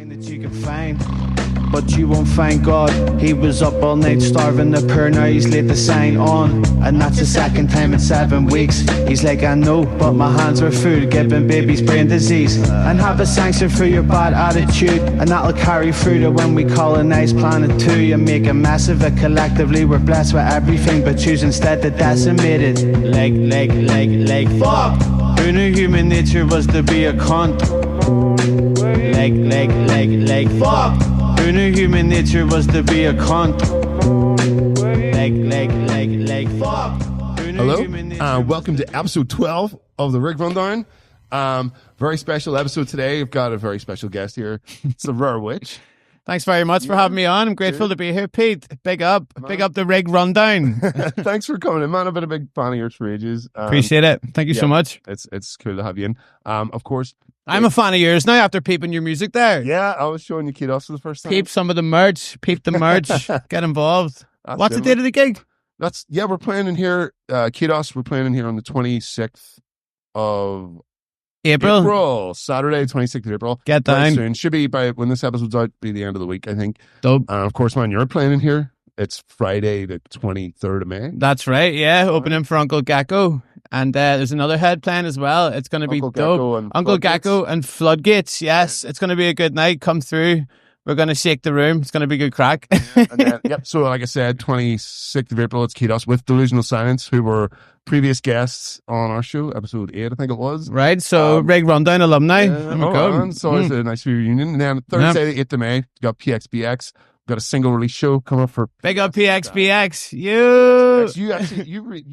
That you can find, but you won't find God. He was up all night starving the poor, now he's laid the sign on, and that's the second time in 7 weeks. He's like, I know, but my hands were full, giving babies brain disease. And have a sanction for your bad attitude, and that'll carry through to when we colonize planet 2. You make a mess of it, collectively we're blessed with everything, but choose instead to decimate it. Like fuck. Who knew human nature was to be a cunt? Like fuck. Who knew human nature was to be a cunt? Like fuck. Hello, welcome to episode 12 of the Rig Rundown. Very special episode today. We've got a very special guest here. It's the Rarewitch. Thanks very much for having me on. I'm grateful to be here, Pete. Big up the Rig Rundown. Thanks for coming in, man. I've been a big fan of yours for ages. Appreciate it. Thank you so much. It's cool to have you in. Of course, I'm a fan of yours now after peeping your music there. Yeah, I was showing you Kidos for the first time. Peep some of the merch. Peep the merch. Get involved. What's the date of the gig? We're playing in here. Kidos, we're playing in here on the 26th of April, Saturday, 26th of April. Get down. Soon. Should be by when this episode's out, be the end of the week, I think. Dope. Of course, man, you're playing in here. It's Friday, the 23rd of May. That's right, yeah. Opening for Uncle Geko. And there's another head playing as well. It's going to be dope. Uncle Geko and Floodgates, yes. It's going to be a good night. Come through. We're going to shake the room. It's going to be good crack. So like I said, 26th of April, it's Kidos with Delusional Silence, who were previous guests on our show, episode 8, I think it was. Right, so Rig Rundown alumni. So it's a nice reunion. And then Thursday, the 8th of May, we got PXBX. Got a single release show coming up for big up PXBX. You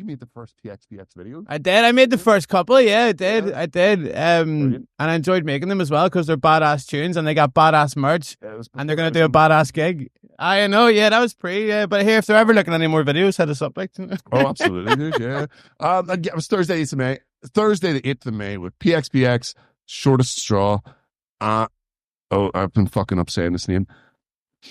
made the first PXBX video. I did. I made the first couple. Yeah, I did. And I enjoyed making them as well because they're badass tunes and they got badass merch. And they're gonna do a badass gig. I know. Yeah, that was but here, if they're ever looking at any more videos, hit us up. Like. Oh, absolutely, dude. Yeah. It was Thursday, the 8th of May. Thursday, the 8th of May with PXBX, Shortest Straw. I've been fucking up saying this name.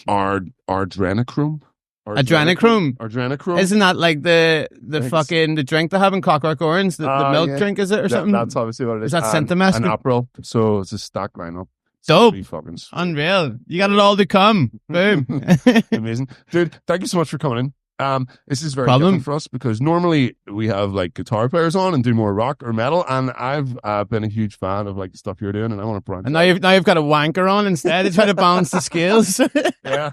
Adrenochrome. Isn't that like the fucking the drink they have in Clockwork Orange, the milk drink, is it, or something? That's obviously what it is. Is that Sentimester? An April. So it's a stack lineup. Dope. Unreal. You got it all to come. Boom. Amazing. Dude, thank you so much for coming in. This is very different for us because normally we have like guitar players on and do more rock or metal, and I've been a huge fan of like the stuff you're doing, and I want to branch. And now you've got a wanker on instead to try to balance the scales. Yeah.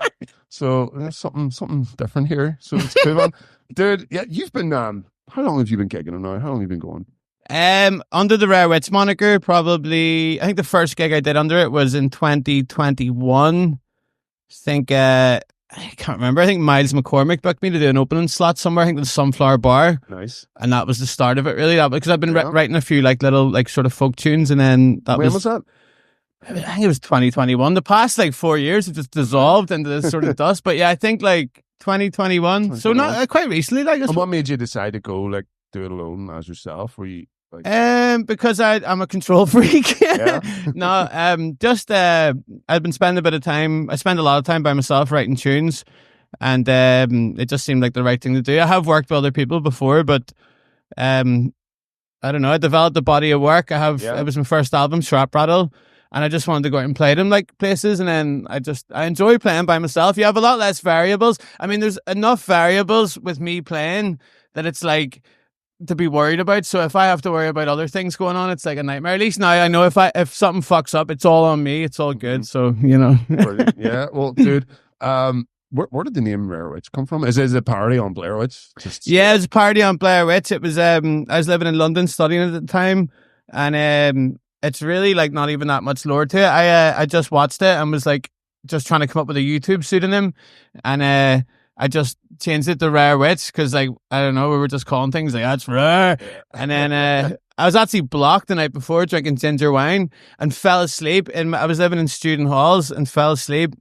So there's something different here. So it's cool, man. Dude, yeah, you've been how long have you been gigging now? How long have you been going? Under the Rarewitch moniker, probably. I think the first gig I did under it was in 2021. I can't remember. I think Miles McCormick booked me to do an opening slot somewhere. I think the Sunflower Bar. Nice. And that was the start of it, really. Because I've been writing a few like little like sort of folk tunes, and then when was that? I think it was 2021. The past like 4 years have just dissolved into this sort of dust. But yeah, I think like 2021. So not quite recently. Like. And what made you decide to go like do it alone as yourself? Were you? Because I'm a control freak. Yeah. No, I've been spending a bit of time. I spend a lot of time by myself writing tunes, and it just seemed like the right thing to do. I have worked with other people before, but I don't know. I developed a body of work. It was my first album, Shrap Rattle, and I just wanted to go out and play them like places. And then I enjoy playing by myself. You have a lot less variables. I mean, there's enough variables with me playing that it's like to be worried about. So if I have to worry about other things going on, it's like a nightmare. At least now I know if something fucks up, it's all on me. It's all good. So Brilliant. Yeah. Well, dude, where did the name Rarewitch come from? Is it a parody on Blair Witch? Yeah, it was a parody on Blair Witch. It was I was living in London studying at the time, and it's really like not even that much lore to it. I just watched it and was like just trying to come up with a YouTube pseudonym, and I just changed it to Rarewitch because, like, I don't know, we were just calling things like, that's rare. And then I was actually blocked the night before drinking ginger wine and fell asleep. I was living in student halls and fell asleep.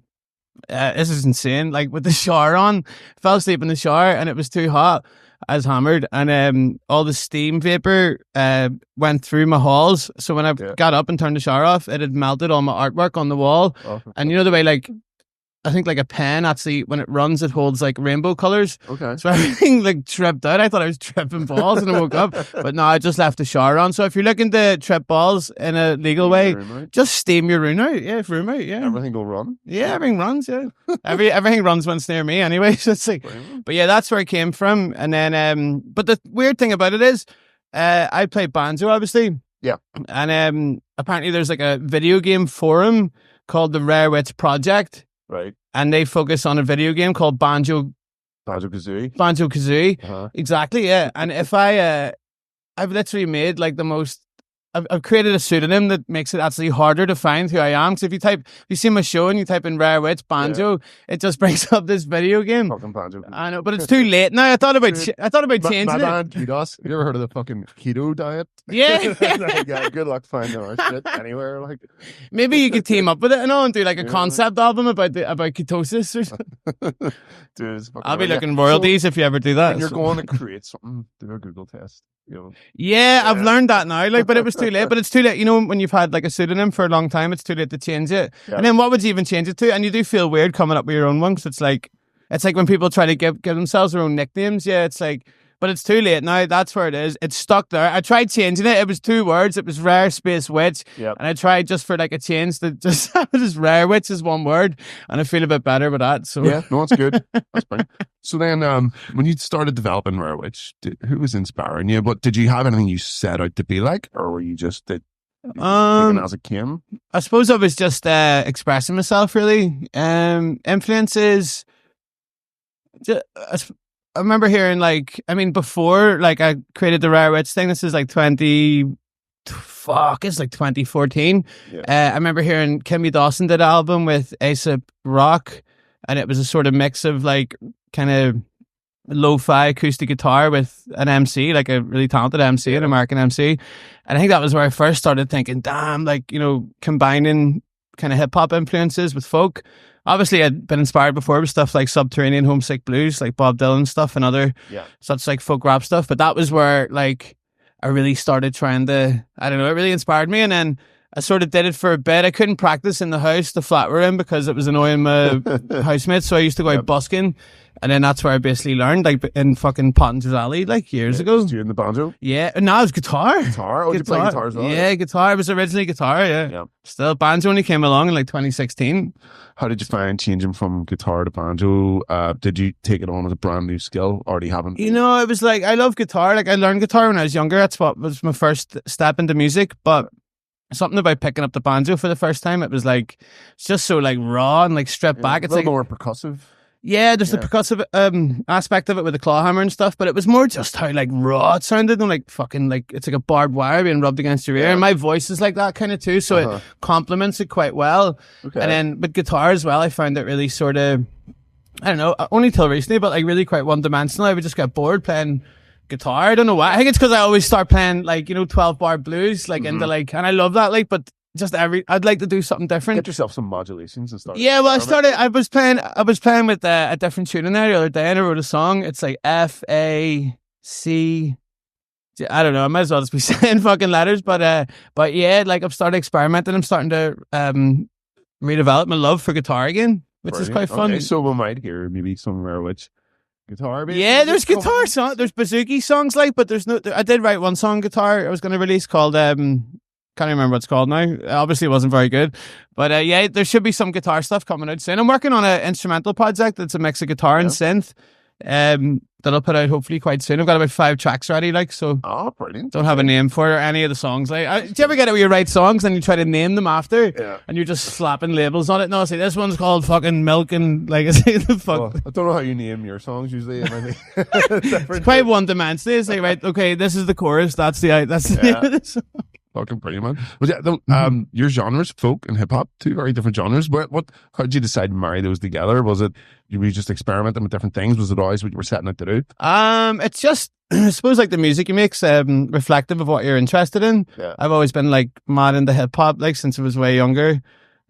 This is insane. Like, with the shower on, fell asleep in the shower and it was too hot. I was hammered and all the steam vapor went through my halls. So when I got up and turned the shower off, it had melted all my artwork on the wall. Oh, and you know the way, like, I think like a pen actually, when it runs, it holds like rainbow colors. Okay. So everything like tripped out. I thought I was tripping balls and I woke up, but no, I just left the shower on. So if you're looking to trip balls in a legal way, just steam your room out. Yeah, room out. Yeah, everything will run. Yeah, everything runs. Yeah, everything runs when it's near me anyway. So it's like, but yeah, that's where I came from. And then, but the weird thing about it is, I play banjo, obviously. Yeah, and apparently there's like a video game forum called the Rarewitch Project. Right. And they focus on a video game called Banjo-Kazooie. Banjo-Kazooie. Uh-huh. Exactly, yeah. And if I've literally made like the most, I've created a pseudonym that makes it actually harder to find who I am. So if you see my show and you type in Rarewitch Banjo, it just brings up this video game. Fucking Banjo. I know, but it's too late now. I thought about changing my it. band, Kudos. You ever heard of the fucking keto diet? Yeah. Yeah. Good luck finding our shit anywhere. Like, maybe you could team up with it and do like a concept album about ketosis or something. Dude, I'll be looking royalties if you ever do that. When you're going to create something, do a Google test. You know? Yeah, I've learned that now. Like, but it was too late. But it's too late. You know, when you've had like a pseudonym for a long time, it's too late to change it. Yeah. And then what would you even change it to? And you do feel weird coming up with your own one, because it's like when people try to give themselves their own nicknames. Yeah, it's like, but it's too late now. That's where it is. It's stuck there. I tried changing it. It was 2 words. It was Rare Space Witch. Yep. And I tried just for like a change to just have it as Rarewitch as 1 word. And I feel a bit better with that. So yeah, no, it's good. That's fine. So then, when you started developing Rarewitch, who was inspiring you? But did you have anything you set out to be like, or were you just taking as it came? I suppose I was just expressing myself, really. Influences. I remember hearing before I created the Rarewitch thing. This is like 2014. Yeah. I remember hearing Kimmy Dawson did an album with A$AP Rock, and it was a sort of mix of like kind of lo-fi acoustic guitar with an MC, like a really talented MC, an American MC. And I think that was where I first started thinking, damn, like, you know, combining kind of hip hop influences with folk. Obviously, I'd been inspired before with stuff like Subterranean Homesick Blues, like Bob Dylan stuff and other such like folk rap stuff. But that was where like I really started trying to, I don't know, it really inspired me. And then I sort of did it for a bit. I couldn't practice in the house, the flat we're in, because it was annoying my housemates. So I used to go out busking. And then that's where I basically learned, like in fucking Pottinger's Alley, like years ago. Was you in the banjo? Yeah, and now it's guitar. Guitar? Oh, did you play guitar as well? Yeah, guitar. It was originally guitar, yeah. Still, banjo only came along in like 2016. How did you find changing from guitar to banjo? Did you take it on as a brand new skill, or do you haven't? You know, it was like, I love guitar. Like, I learned guitar when I was younger. That's what was my first step into music. But something about picking up the banjo for the first time, it was like, it's just so like raw and like stripped back. It's a little like more percussive. Yeah, there's the percussive aspect of it with the claw hammer and stuff, but it was more just how like raw it sounded, and like fucking like it's like a barbed wire being rubbed against your ear. And my voice is like that kind of too, so it complements it quite well. Okay. And then with guitar as well, I found it really sort of, I don't know, only till recently, but like really quite one dimensional. I would just get bored playing guitar. I don't know why. I think it's because I always start playing like, you know, 12-bar blues, like into like, and I love that, like, but just I'd like to do something different. Get yourself some modulations and stuff. Yeah, well, I was playing with a different tune in there the other day, and I wrote a song. It's like F-A-C. I don't know. I might as well just be saying fucking letters, but yeah, like I've started experimenting. I'm starting to redevelop my love for guitar again, which is quite fun. Okay, so we might hear maybe some Rarewitch guitar. Maybe. Yeah, there's guitar songs. There's bouzouki songs, like, but there's no. I did write one song guitar. I was going to release called can't remember what it's called now. Obviously, it wasn't very good. But yeah, there should be some guitar stuff coming out soon. I'm working on an instrumental project that's a mix of guitar and synth that I'll put out hopefully quite soon. I've got about 5 tracks ready, like, so. Oh, brilliant. Don't have a name for it or any of the songs. Like, do you ever get it where you write songs and you try to name them after? Yeah. And you're just slapping labels on it? No, see, this one's called fucking Milk and, like, the fuck. Well, I don't know how you name your songs usually. It's quite one-dimensional. It's like, right, okay, this is the chorus, that's the name of the song. Fucking pretty, man. But yeah, your genres, folk and hip hop, 2 very different genres. How did you decide to marry those together? Was it you were just experimenting with different things? Was it always what you were setting out to do? It's just, I suppose, like the music you make's reflective of what you're interested in. Yeah. I've always been like mad into hip hop, like since I was way younger.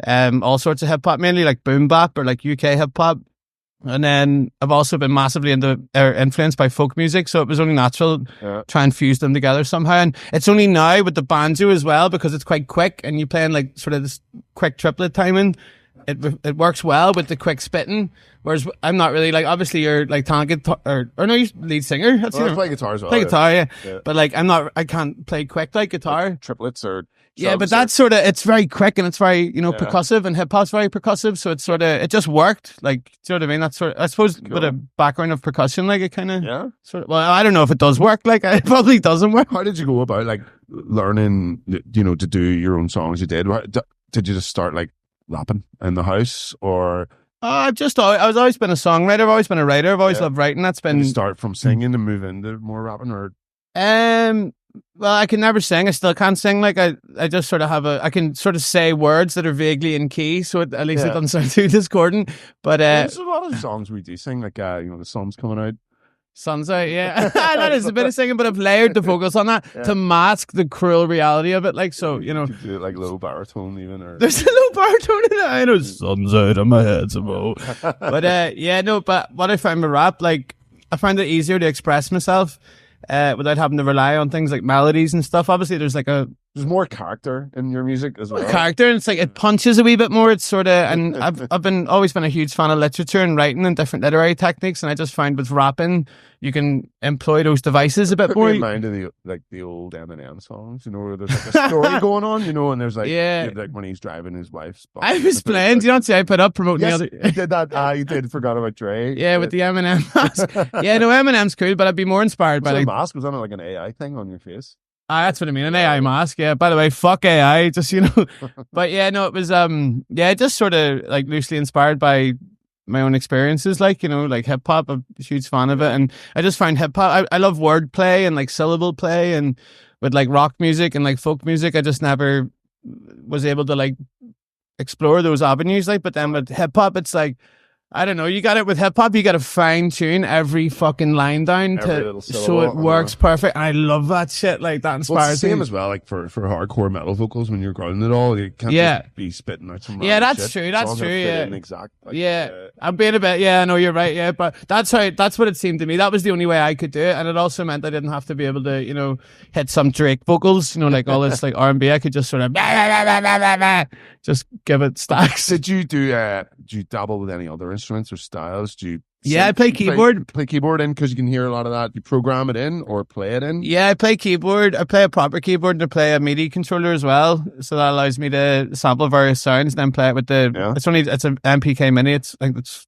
All sorts of hip hop, mainly like boom bap or like UK hip hop. And then I've also been massively influenced by folk music, so it was only natural to try and fuse them together somehow. And it's only now with the banjo as well, because it's quite quick and you're playing like sort of this quick triplet timing. it works well with the quick spitting. Whereas I'm not really like, obviously you're like talented or no, you're lead singer. That's I play guitar as well. Play guitar, yeah. But like I can't play quick like guitar. Like triplets or yeah, but that's sort of, it's very quick and it's very, percussive, and hip hop's very percussive. So it's sort of, it just worked. Like, do you know what I mean? That's sort of, I suppose with a background of percussion, like it kind of, sort of, well, I don't know if it does work. Like it probably doesn't work. How did you go about like learning, to do your own songs? You did. Did you just start like rapping in the house or? I've always been a songwriter. I've always been a writer. I've always loved writing. That's been. Did you start from singing and move into more rapping, or? Well, I can never sing. I still can't sing. Like I just sort of I can sort of say words that are vaguely in key, so at least it doesn't sound too discordant. But there's a lot of songs we do sing, like the sun's coming out. Sun's out, yeah. That is a bit of singing, but I've layered the vocals on that to mask the cruel reality of it. Like, so, You could do it like low baritone even, or... There's a low baritone in it. I know sun's out and my head's above. But, but what I find with rap, like, I find it easier to express myself without having to rely on things like melodies and stuff. Obviously, there's there's more character in your music as well. Character, and it's like it punches a wee bit more. It's sort of, and I've always been a huge fan of literature and writing and different literary techniques, and I just find with rapping you can employ those devices a bit more. In mind of the old Eminem songs, where there's like a story going on, and there's like when he's driving his wife's bus. I was playing. Do you not see I put up promoting the other? You did that. You did. Forgot about Dre. Yeah, with the Eminem mask. Yeah, no, Eminem's cool, but I'd be more inspired by the mask. Was that like an AI thing on your face? That's what I mean, an AI mask. Yeah. By the way, fuck AI. Just but yeah, no, it was just sort of like loosely inspired by my own experiences, like hip hop. I'm a huge fan of it, and I just find hip hop. I love wordplay and like syllable play, and with like rock music and like folk music, I just never was able to like explore those avenues. Like, but then with hip hop, it's like, I don't know. You got it with hip hop. You got to fine tune every fucking line down so it works perfect. And I love that shit. Like that inspires me. It's the same as well. Like for hardcore metal vocals, when you're grounding it all, you can't just be spitting out some. Yeah, that's shit. true. That's true. Yeah, exact. I'm being a bit. Yeah, I know you're right. Yeah, but that's what it seemed to me. That was the only way I could do it, and it also meant I didn't have to be able to, hit some Drake vocals. Like all this like R&B. I could just sort of just give it stacks. Did you do you dabble with any other instruments or styles? Do you I play keyboard. Play keyboard in, because you can hear a lot of that. You program it in or play it in? Yeah, I play keyboard. I play a proper keyboard, and I play a MIDI controller as well. So that allows me to sample various sounds and then play it with it's an MPK Mini. It's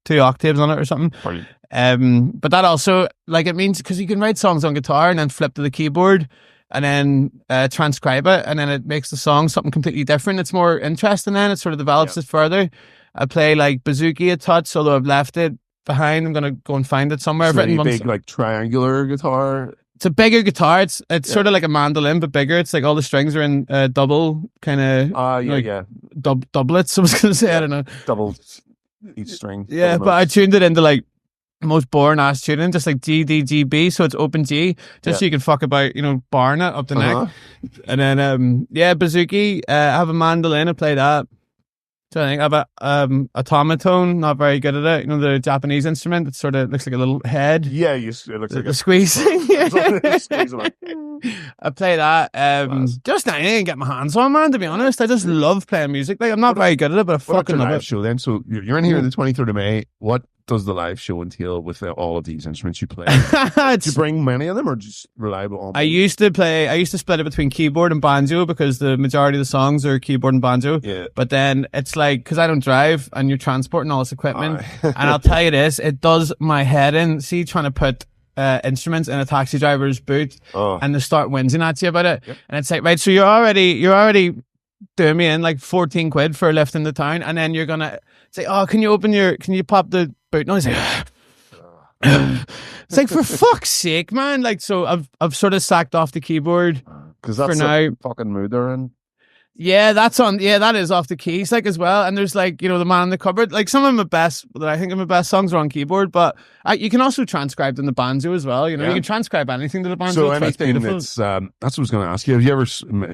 2 octaves on it or something. Brilliant. But that also, like, it means, because you can write songs on guitar and then flip to the keyboard and then transcribe it, and then it makes the song something completely different. It's more interesting then. It sort of develops it further. I play like bouzouki a touch, although I've left it behind. I'm gonna go and find it somewhere. It's a big like triangular guitar. It's a bigger guitar. It's sort of like a mandolin but bigger. It's like all the strings are in double kind of doublets. I was gonna say I don't know, double each string. Yeah, but I tuned it into like the most boring ass tuning, just like G D G B, so it's open G, just so you can fuck about barring it up the neck. And then bouzouki. I have a mandolin. I play that. So I think I have a automaton, not very good at it. The Japanese instrument that sort of looks like a little head. Yeah, it looks like a squeeze. I play that. Just anything to get my hands on, man, to be honest. I just love playing music. Like, I'm not very good at it, but I fucking love it. Show then. So you're in here on the 23rd of May. What does the live show entail with all of these instruments you play? Do you bring many of them, or just reliable on? I used to split it between keyboard and banjo, because the majority of the songs are keyboard and banjo. Yeah. But then it's like, because I don't drive and you're transporting all this equipment, and I'll tell you this, it does my head in. See, trying to put instruments in a taxi driver's boot and they start whinging at you about it. Yep. And it's like, right, so you're already doing me in like 14 quid for a lift into town, and then you're gonna say, can you pop the boot? No, he's like, it's like, for fuck's sake, man. Like, so I've sort of sacked off the keyboard because that's for now. Fucking mood they're in. Yeah, that is off the keys, like, as well. And there's like, the Man in the Cupboard, like some of my best, that I think of my best songs are on keyboard, but you can also transcribe them to banjo as well. You can transcribe anything to the banjo. So anything that's what I was going to ask you. Have you ever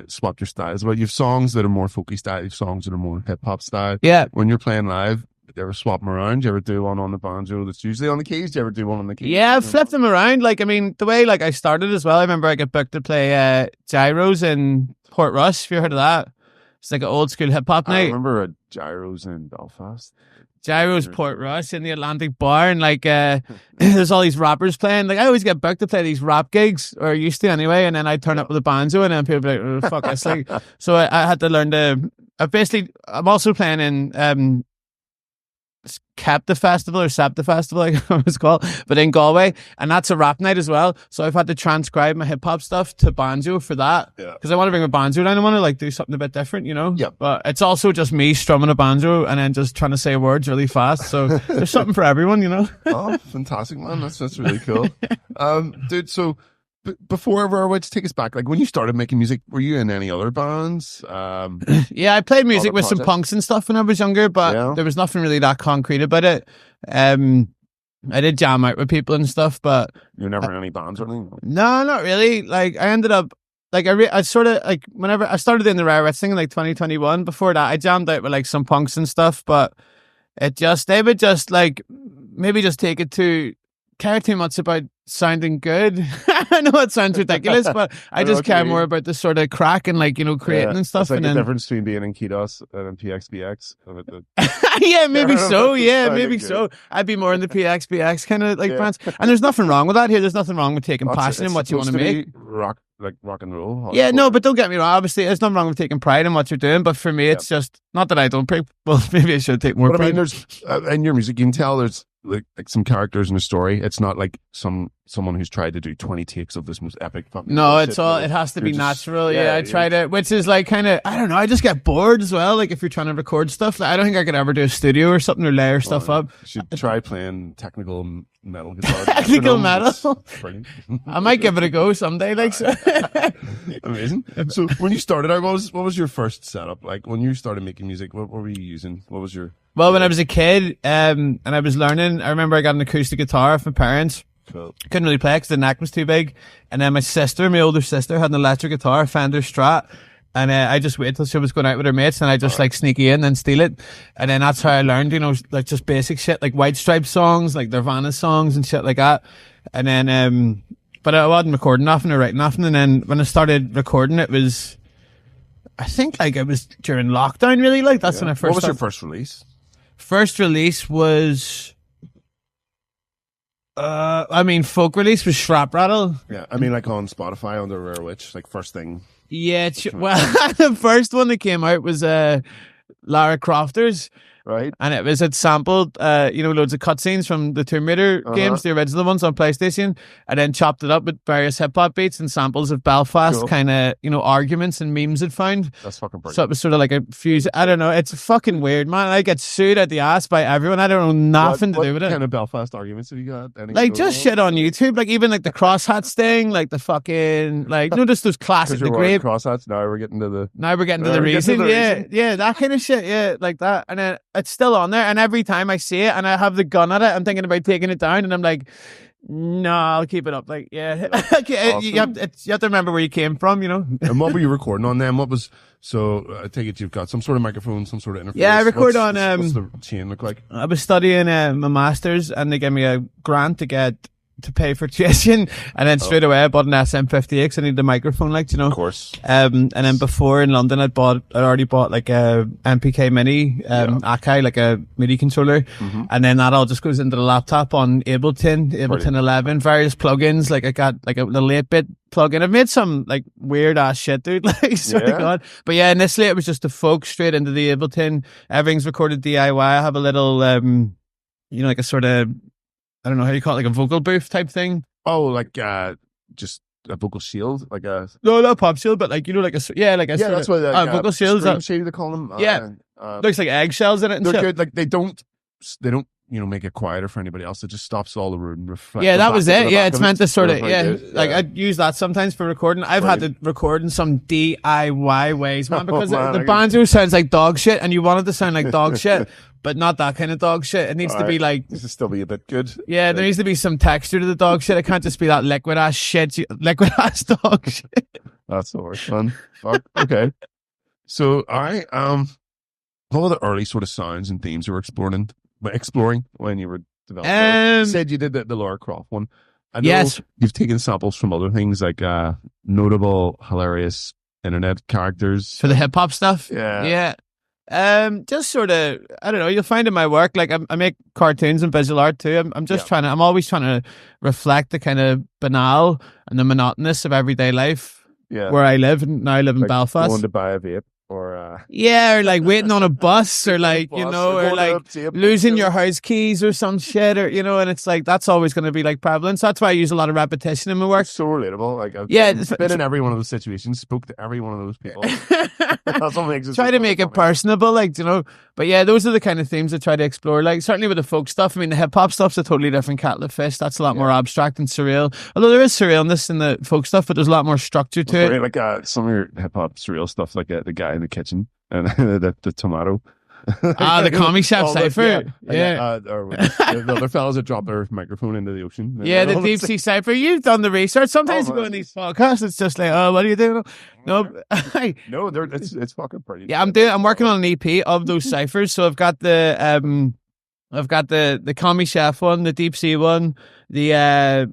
swapped your styles? But you have songs that are more folky style, you have songs that are more hip hop style. Yeah. When you're playing live, do you ever swap them around? Do you ever do one on the banjo that's usually on the keys? Do you ever do one on the keys? Yeah, I've flipped them around. Like, I mean, the way like I started as well, I remember I got booked to play Gyros in Portrush. Have you heard of that? It's like an old school hip hop I night. remember Gyros in Belfast. Gyro's Portrush in the Atlantic Bar, and like there's all these rappers playing. Like I always get booked to play these rap gigs, or used to anyway, and then I turn up with a banjo, and then people be like, oh, "Fuck this!" Like, so I had to learn to. I'm also playing in Capta Festival or Sapta Festival, like it's called, but in Galway, and that's a rap night as well. So I've had to transcribe my hip hop stuff to banjo for that, because I want to bring a banjo down. I want to like do something a bit different, you know. Yeah. But it's also just me strumming a banjo and then just trying to say words really fast. So there's something for everyone, you know. Oh, fantastic, man! That's really cool, dude. So. Before Rarewitch, take us back. Like when you started making music, were you in any other bands? Yeah, I played music with some punks and stuff when I was younger, but there was nothing really that concrete about it. I did jam out with people and stuff, but you were never in any bands or anything? No, not really. Like I ended up like I sort of like whenever I started doing the Rarewitch thing in like 2021. Before that, I jammed out with like some punks and stuff, but they would just like maybe just take it to care too much about sounding good. I know it sounds ridiculous, but I just care more about the sort of crack and like, you know, creating and stuff. It's like and the then difference between being in Kidos and PXBX. Yeah, maybe so. Yeah, maybe so. I'd be more in the PXBX kind of like bands. And there's nothing wrong with that here. There's nothing wrong with taking passion in what you want to make. Rock and roll. Yeah, no, but don't get me wrong. Obviously, there's nothing wrong with taking pride in what you're doing. But for me, it's just not that I don't pride. Well, maybe I should take more pride. I mean, there's in your music, you can tell there's like some characters in a story. It's not like someone who's tried to do 20 takes of this most epic fucking no, it's all it has to be natural. Yeah, I try to, which is like kind of, I don't know, I just get bored as well. Like if you're trying to record stuff, like, I don't think I could ever do a studio or something or layer stuff up. You should try playing technical metal guitar. Technical metal. I might give it a go someday. Like so. Amazing. So when you started out, what was your first setup? Like when you started making music, what were you using? What was your Well, when I was a kid, and I was learning, I remember I got an acoustic guitar from my parents. Cool. Couldn't really play because the neck was too big. And then my older sister, had an electric guitar, Fender Strat. And I just waited till she was going out with her mates, and I just like sneak in and steal it. And then that's how I learned, you know, like just basic shit, like White Stripes songs, like Nirvana songs and shit like that. And then, but I wasn't recording nothing or writing nothing. And then when I started recording, I think like it was during lockdown, really. Like that's when I first. What was your first release? First release was, folk release was Shrap Rattle. Yeah, I mean like on Spotify under Rarewitch, like first thing. Yeah, the first one that came out was Lara Crofters. Right. And it sampled, loads of cutscenes from the Tomb Raider games, the original ones on PlayStation, and then chopped it up with various hip hop beats and samples of Belfast kind of, arguments and memes it found. That's fucking brilliant. So it was sort of like a fuse. I don't know. It's fucking weird, man. I get sued at the ass by everyone. I don't know nothing to do with it. What kind of Belfast arguments have you got? Like just shit on YouTube. Like even like the crosshat thing, like the fucking, like, just those classic, the grave. Crosshats. Now we're getting to the reason. Yeah, that kind of shit. Yeah, like that. And then it's still on there, and every time I see it and I have the gun at it, I'm thinking about taking it down, and I'm like, no, I'll keep it up. Like, yeah. Awesome. you have to remember where you came from, And what were you recording on then? So I take it you've got some sort of microphone, some sort of interface. Yeah, I record on what's the chain look like? I was studying my master's, and they gave me a grant to pay for tuition, and then straight away I bought an SM58 because I needed a microphone, Of course. And then before in London I'd already bought like a MPK Mini, Akai, like a MIDI controller, and then that all just goes into the laptop on Ableton 11, various plugins, like I got like a little 8-bit plugin. I've made some like weird ass shit, dude, like swear to God. But yeah, initially it was just a folk straight into the Ableton. Everything's recorded DIY. I have a little, like a sort of, I don't know how you call it, like a vocal booth type thing. Oh, like just a vocal shield, like a not pop shield, but like like a that's what vocal shields. Shade they call them. Looks like eggshells in it. And they're shit. good. Like they don't make it quieter for anybody else. It just stops all the reflect. Yeah, that was it. Yeah, it's meant to sort of I'd use that sometimes for recording. I've had to record in some DIY ways, man, because the banjo sounds like dog shit, and you want it to sound like dog shit. But not that kind of dog shit. It needs to be like... It needs to still be a bit good. Yeah, there needs to be some texture to the dog shit. It can't just be that liquid ass shit. Liquid ass dog shit. That's the worst one. Fuck. Okay. So, what were the early sort of sounds and themes you were exploring when you were developing? You said you did the Lara Croft one. I know you've taken samples from other things like notable, hilarious internet characters for the hip hop stuff. Yeah. Just sort of, I don't know. You'll find in my work, like I make cartoons and visual art too. I'm just I'm always trying to reflect the kind of banal and the monotonous of everyday life where I live. And now I live in Belfast. Going to buy a vape or or like waiting on a bus or like, you know, or like losing your house keys or some shit, or, you know, and it's like, that's always going to be like prevalent. So that's why I use a lot of repetition in my work. It's so relatable. Like I've been in every one of those situations, spoke to every one of those people. That's what makes it try to make it personable, like, you know. But yeah, those are the kind of themes I try to explore. Like certainly with the folk stuff, I mean the hip hop stuff's a totally different kettle of fish. That's a lot more abstract and surreal. Although there is surrealness in the folk stuff, but there's a lot more structure to it. Like some of your hip hop surreal stuff, like the guy in the kitchen and the tomato. The commie chef cipher. The other fellas that drop their microphone into the ocean. Yeah, the deep sea cipher. You've done the research. Sometimes you go in these podcasts, it's just like, oh, what are you doing? No, it's fucking pretty. Yeah, I'm working on an EP of those ciphers. So I've got the commie chef one, the deep sea one, the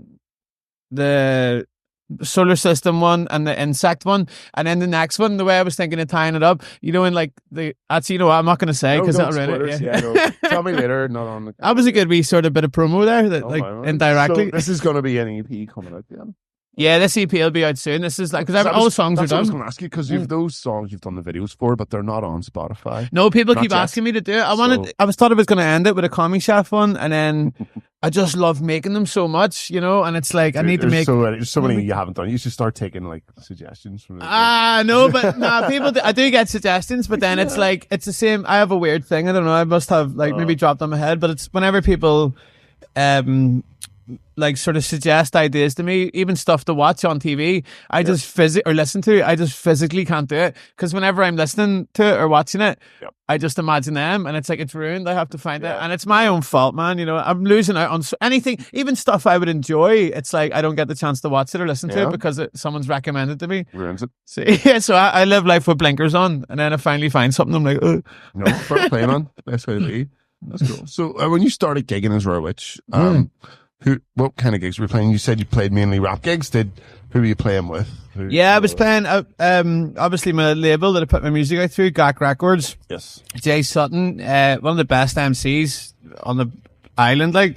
solar system one, and the insect one, and then the next one, the way I was thinking of tying it up, you know, in like you know what, I'm not going to say because I'll read it. Tell me later. Not on the. That was a good wee sort of bit of promo there, that indirectly. So this is going to be an EP coming out then. Yeah, this EP will be out soon. This is like, because all the songs are done. I was going to ask you, because you've those songs you've done the videos for, but they're not on Spotify. No, people keep asking me to do it. I thought I was going to end it with a commie chef one, and then I just love making them so much, you know, and it's like, I need to make so many you haven't done. You should start taking like suggestions from no, but people I do get suggestions, but then it's like, it's the same. I have a weird thing. I don't know. I must have like maybe dropped on my head, but it's whenever people like sort of suggest ideas to me, even stuff to watch on TV, I just listen to, I just physically can't do it, because whenever I'm listening to it or watching it, I just imagine them, and it's like, it's ruined. I have to find it, and it's my own fault, man. You know, I'm losing out on anything, even stuff I would enjoy. It's like I don't get the chance to watch it or listen to it because someone's recommended to me. Ruins it. So I live life with blinkers on, and then I finally find something. I'm like, oh. No, fair play, man. Best way to be. That's cool. So when you started gigging as Rarewitch, what kind of gigs were you playing? You said you played mainly rap gigs. Who were you playing with? I was playing, obviously my label that I put my music out through, Geko Records. Yes. Jay Sutton, one of the best MCs on the island, like,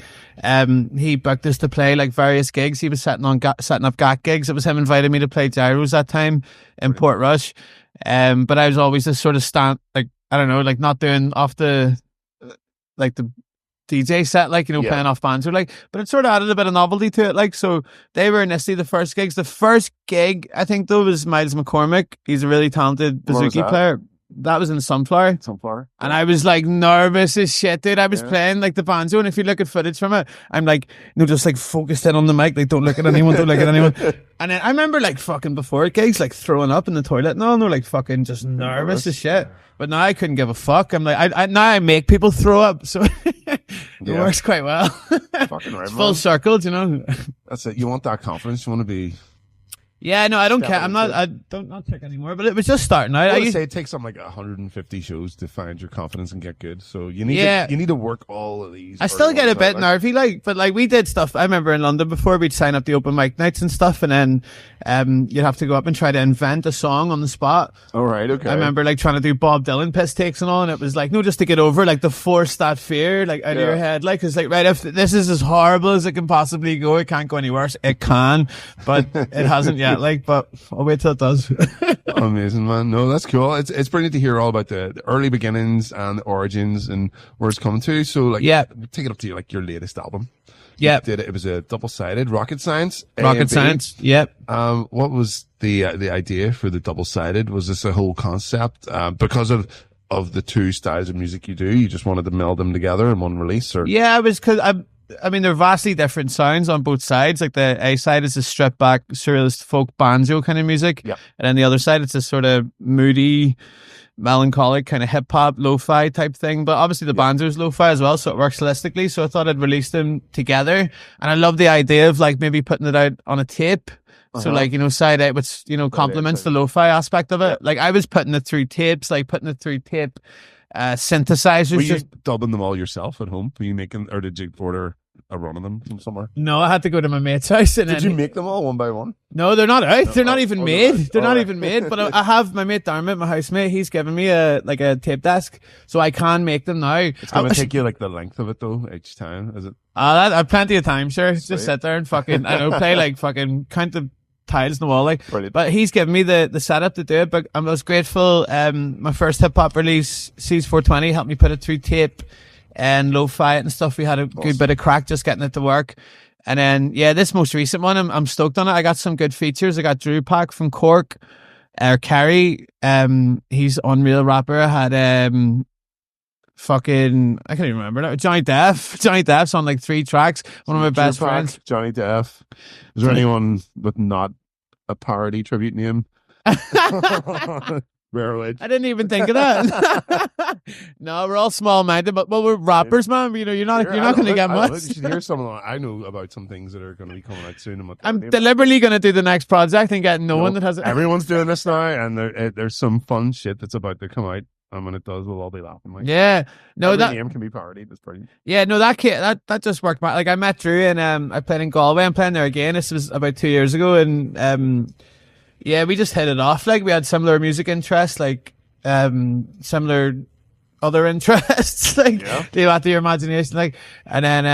he booked us to play like various gigs. He was setting up Gek gigs. It was him inviting me to play Gyros that time in Portrush. But I was always this sort of like, I don't know, like not doing off the, like the DJ set, like, you know, playing off bands, or like, but it sort of added a bit of novelty to it. Like, so they were initially the first gigs. The first gig, I think, though, was Miles McCormick. He's a really talented bouzouki player. That was in Sunflower. And I was like nervous as shit, dude. I was playing like the banjo, and if you look at footage from it, I'm like, you know, just like focused in on the mic, like don't look at anyone, don't look at anyone. And then I remember like fucking before gigs, like throwing up in the toilet. No, like fucking just nervous as shit. But now I couldn't give a fuck. I'm like, now I make people throw up, so it works quite well. Fucking right, it's full circle, you know. That's it. You want that confidence. You want to be. Yeah, no, I don't care. I don't not check anymore, but it was just starting out. I would say it takes something like 150 shows to find your confidence and get good. So you need to work all of these. I still get a bit nervy, like, but like we did stuff. I remember in London before, we'd sign up the open mic nights and stuff, and then you'd have to go up and try to invent a song on the spot. All right, okay. I remember like trying to do Bob Dylan piss takes and all, and it was like, no, just to get over like to force that fear like out of your head, like, it's like, right, if this is as horrible as it can possibly go, it can't go any worse. It can, but it hasn't yet. Like, but I'll wait till it does. Amazing, man. No, that's cool. It's brilliant to hear all about the early beginnings and the origins and where it's coming to. So, like, take it up to like your latest album. Yeah, it was a double-sided Rocket Science. Rocket Science. Yep. What was the idea for the double-sided? Was this a whole concept because of the two styles of music you do? You just wanted to meld them together in one release, or? Yeah, it was because I mean, they're vastly different sounds on both sides. Like the A side is a stripped back surrealist folk banjo kind of music. Yep. And then the other side, it's a sort of moody, melancholic kind of hip hop, lo-fi type thing. But obviously the banjo is lo-fi as well, so it works holistically. So I thought I'd release them together. And I love the idea of like maybe putting it out on a tape. So like, you know, side A, which, you know, complements the lo-fi aspect of it. Like I was putting it through tapes, like putting it through tape synthesizers. Were you dubbing them all yourself at home? Were you making, or did you order a run of them from somewhere? No, I had to go to my mate's house. And Did you make them all one by one? No, they're not out. They're not even they're made. not. They're not Alright. even made. But I have my mate Darmot, my housemate. He's given me a tape desk, so I can make them now. It's gonna take you like the length of it though each time, is it? I've plenty of time, sure. Sweet. Just sit there and fucking play like fucking count the tiles in the wall, like. Brilliant. But he's given me the setup to do it. But I was grateful. My first hip hop release, Cs420, helped me put it through tape and lo-fi it and stuff. We had a good bit of crack just getting it to work. And then, this most recent one, I'm stoked on it. I got some good features. I got Drew Pack from Cork, Kerry. He's unreal rapper. I had I can't even remember now. Johnny Depp's on like 3 tracks. One of my best friends. Johnny Depp. Is there anyone with not a parody tribute name? Rarewitch. I didn't even think of that. No, we're all small-minded, but we're rappers, man. You know, you're not going to get much. You should hear I know about some things that are going to be coming out soon. I'm deliberately going to do the next project and get no one that has. Everyone's doing this now, and there's some fun shit that's about to come out. And when it does, we'll all be laughing. Like, yeah, no, that name can be parodied. It's pretty. Yeah, no, that just worked. Like I met Drew and I played in Galway. I'm playing there again. This was about 2 years ago, and we just hit it off. Like we had similar music interests, like similar other interests, like leave out to your imagination, like. And then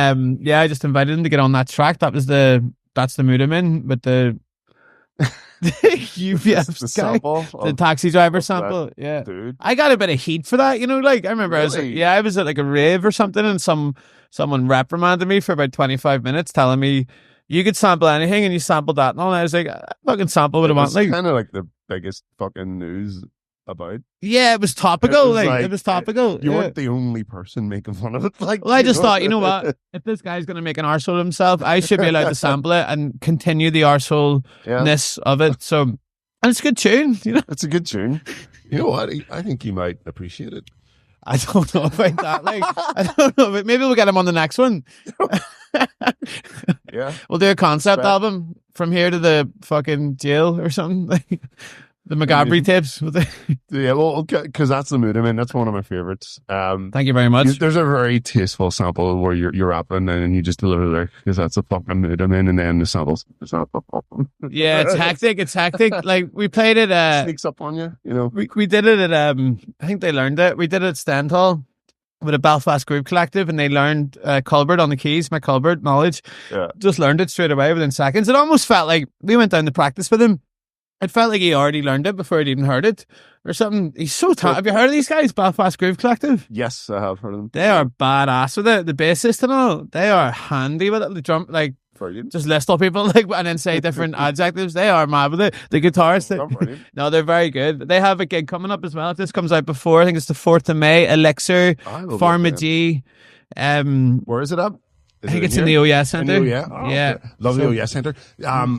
I just invited him to get on that track. That's the mood I'm in with the. UPF the guy, sample the taxi driver sample. Yeah, dude. I got a bit of heat for that. You know, like I remember Really? I was at like a rave or something, and someone reprimanded me for about 25 minutes, telling me you could sample anything, and you sampled that, and all. And I was like, I fucking sample what I want. Like kind of like the biggest fucking news about. Yeah, it was topical. It was topical. You weren't the only person making fun of it. Like, well, I just thought, you know what? If this guy's going to make an arsehole of himself, I should be allowed to sample it and continue the arseholeness of it. So, and it's a good tune, you know? It's a good tune. You know what? I think you might appreciate it. I don't know about that. Like, I don't know. But maybe we'll get him on the next one. Yeah. We'll do a concept album from here to the fucking jail or something. Like, the McGabry tapes. Yeah, well, because that's the mood. I mean, that's one of my favorites. Thank you very much. There's a very tasteful sample where you're rapping and you just deliver the lyric because that's a fucking mood I'm in, and then the samples. Yeah, it's hectic. It's hectic. Like we played it. Sneaks up on you, you know. We did it at I think they learned it. We did it at Stendhal with a Belfast group collective, and they learned Culbert on the keys. My Culbert knowledge. Yeah. Just learned it straight away within seconds. It almost felt like we went down to practice with him. It felt like he already learned it before he'd even heard it or something. He's so talented. Have you heard of these guys, Belfast Groove Collective? Yes, I have heard of them. They are badass with it. The bassist and all, they are handy with it. The drum, like, Brilliant. Just list all people, like, and then say different adjectives. They are mad with it. The guitarists, no, they're very good. They have a gig coming up as well. If this comes out before, I think it's the 4th of May. Elixir, Pharma G. Where is it at? I think it's in the OES Centre. Yeah. Okay. Love the OES Centre.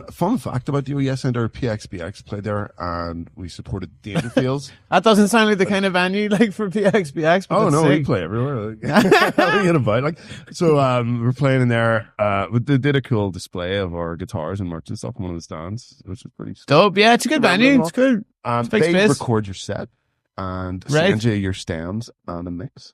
Fun fact about the OES Centre, PXBX played there and we supported Dangerfields. That doesn't sound like the kind of venue like for PXBX. Oh no, we play everywhere. We get about like so. We're playing in there. They did a cool display of our guitars and merch and stuff in one of the stands, which is pretty dope. Yeah, it's a good venue. It's cool. They record your set and send you your stems and a mix.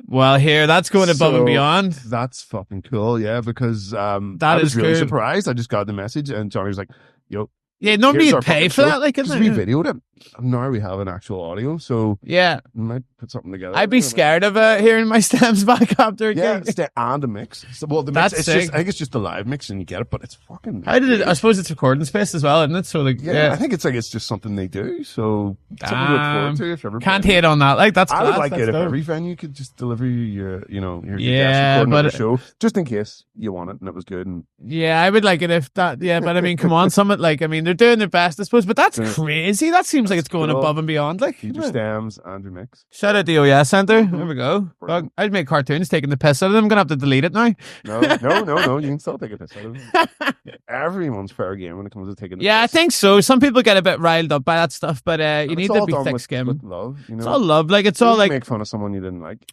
Well, here, that's going above and beyond. That's fucking cool, yeah, because I is was really cool. surprised. I just got the message, and Johnny was like, yo. Yeah, normally you'd pay for that, like, isn't we it? videoed it. Now we have an actual audio, so yeah, we might put something together. I'd be scared of hearing my stems back after a gig. And a mix. So, well, the mix, I think it's just a live mix and you get it, but it's fucking. How did it? I suppose it's recording space as well, isn't it? So like, I think it's just something they do. So something to look forward to if everybody. Can't hate on that. Like that's. I would like it if every venue could just deliver you your guest recording of the show just in case you want it and it was good. And I would like it if that. Yeah, but I mean, come on, they're doing their best, I suppose. But that's crazy. That seems like it's going above and beyond. Like feed your stems and your mix. Shout out the OES Centre. There we go. I'd make cartoons taking the piss out of them. I'm gonna have to delete it now. No. You can still take a piss out of them. Everyone's fair game when it comes to taking the piss. I think so. Some people get a bit riled up by that stuff, but you need to be thick-skinned. With love, you know? It's all love. Like it's all like make fun of someone you didn't like.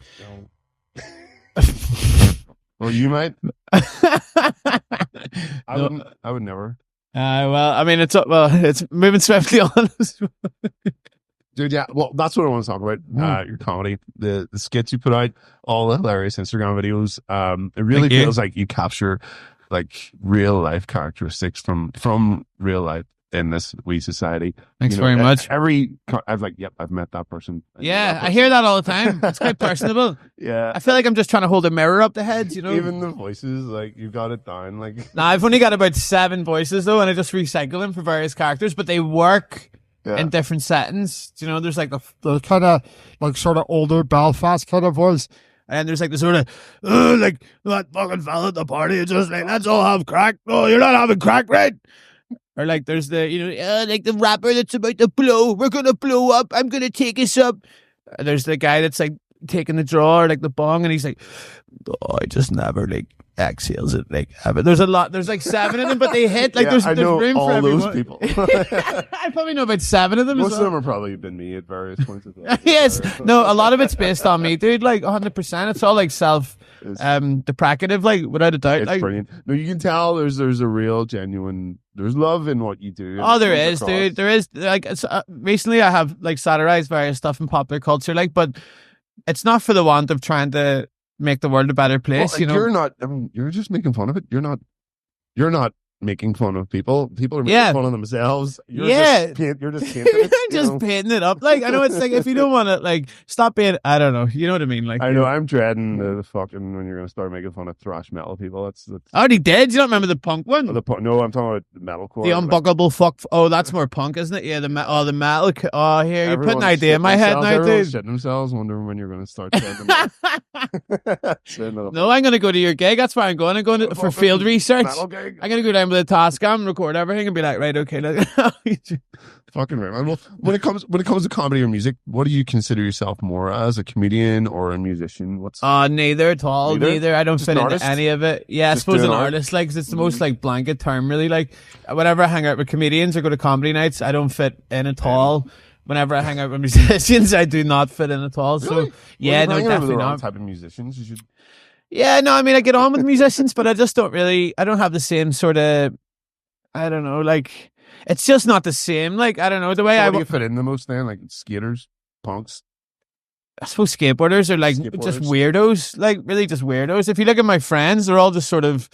Well, you might. I would never. Well, I mean, it's moving swiftly on. Dude, yeah. Well, that's what I want to talk about. Your comedy, the skits you put out, all the hilarious Instagram videos. It really feels like you capture like real life characteristics from real life in this wee society. Thanks very much. I've met that person. I hear that all the time. It's quite personable. Yeah. I feel like I'm just trying to hold a mirror up the heads, you know? Even the voices, like, you got it down. Like, Nah, I've only got about 7 voices, though, and I just recycle them for various characters, but they work in different settings. You know, there's like the kind of, like, sort of older Belfast kind of voice. And there's like the sort of, like, that fucking fella at the party is just like, let's all have crack. Oh, you're not having crack, right? Or like there's the, like the rapper that's about to blow. We're going to blow up. I'm going to take us up. There's the guy that's like taking the draw or like the bong and he's like, oh, I just never like exhales it like ever. There's like 7 of them, but they hit like there's room all for everyone. Those people. I probably know about 7 of them. Most of them have probably been me at various points of time. Yes. No, a lot of it's based on me, dude. Like 100%. It's all like deprecative, like without a doubt. It's like brilliant. No, you can tell there's a real genuine, there's love in what you do. Oh, there is, dude. There is. Like recently I have like satirized various stuff in popular culture, like, but it's not for the want of trying to make the world a better place. Well, you know, you're not. I mean, you're just making fun of it. You're not making fun of people. People are making fun of themselves. You're just painting it. I'm just painting it up. Like, I know it's like, if you don't want to, like, stop being, I don't know. You know what I mean? Like, I know. I'm dreading the fucking when you're going to start making fun of thrash metal people. That's I already did. You don't remember the punk one? No, I'm talking about the metalcore. The unbuckable fuck. Oh, that's more punk, isn't it? Yeah, the metal. Oh, here, you're putting an idea in my head now, dude. Everyone's shitting themselves, wondering when you're going to start sending them. No, I'm going to go to your gig. That's where I'm going. I'm going for field research. I'm going to go down with a Tascam, record everything, and be like, right, okay. Fucking right, man. Well, when it comes to comedy or music, what do you consider yourself more as, a comedian or a musician? Neither at all. Neither. I don't just fit into any of it. Yeah, I suppose an artist, like, 'cause it's the most like blanket term, really. Like, whenever I hang out with comedians or go to comedy nights, I don't fit in at all. Whenever I hang out with musicians, I do not fit in at all. Really? So yeah, no, definitely not. Type of musicians, you should. Yeah, no, I mean, I get on with musicians, but I just don't really. I don't have the same sort of. I don't know, like, it's just not the same. Like, I don't know, the way How do you fit in the most then? Like skaters, punks? I suppose skateboarders are like just weirdos, like really just weirdos. If you look at my friends, they're all just sort of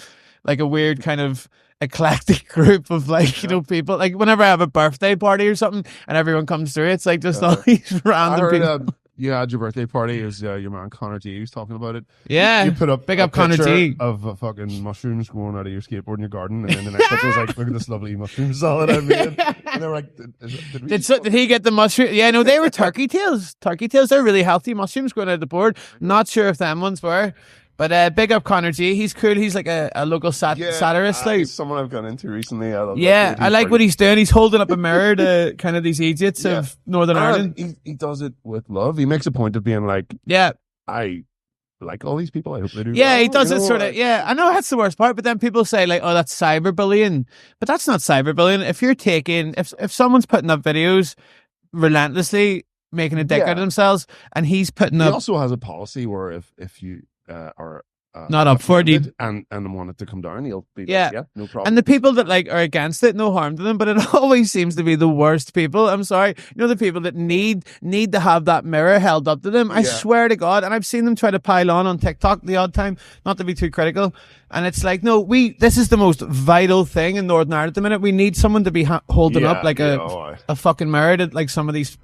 like a weird kind of eclectic group of like, you know, people. Like whenever I have a birthday party or something and everyone comes through, it's like just all these random people. You had your birthday party. It was your man Connor G was talking about it. Yeah, you put up big up Connor G of fucking mushrooms growing out of your skateboard in your garden, and then the next picture was like, "Look at this lovely mushroom salad I made." And they were like, "Did he get the mushroom?" Yeah, no, they were turkey tails. Turkey tails. They're really healthy mushrooms growing out of the board. Not sure if them ones were. But big up Connor G. He's cool. He's like a local satirist. Like someone I've gone into recently. I like what he's doing. He's holding up a mirror to kind of these idiots of Northern Ireland. He does it with love. He makes a point of being like, I like all these people. I hope they do. Yeah, he does it sort of. Yeah, I know that's the worst part. But then people say like, oh, that's cyberbullying. But that's not cyberbullying. If you're taking, if someone's putting up videos relentlessly, making a dick out of themselves, and he's putting up. He also has a policy where if you are not up for it and want it to come down, he'll be like, no problem. And the people that like are against it, no harm to them, but it always seems to be the worst people. I'm sorry, you know, the people that need to have that mirror held up to them. I swear to God, and I've seen them try to pile on TikTok the odd time, not to be too critical, and it's like, no, this is the most vital thing in Northern Ireland at the minute. We need someone to be holding up like a fucking mirror to like some of these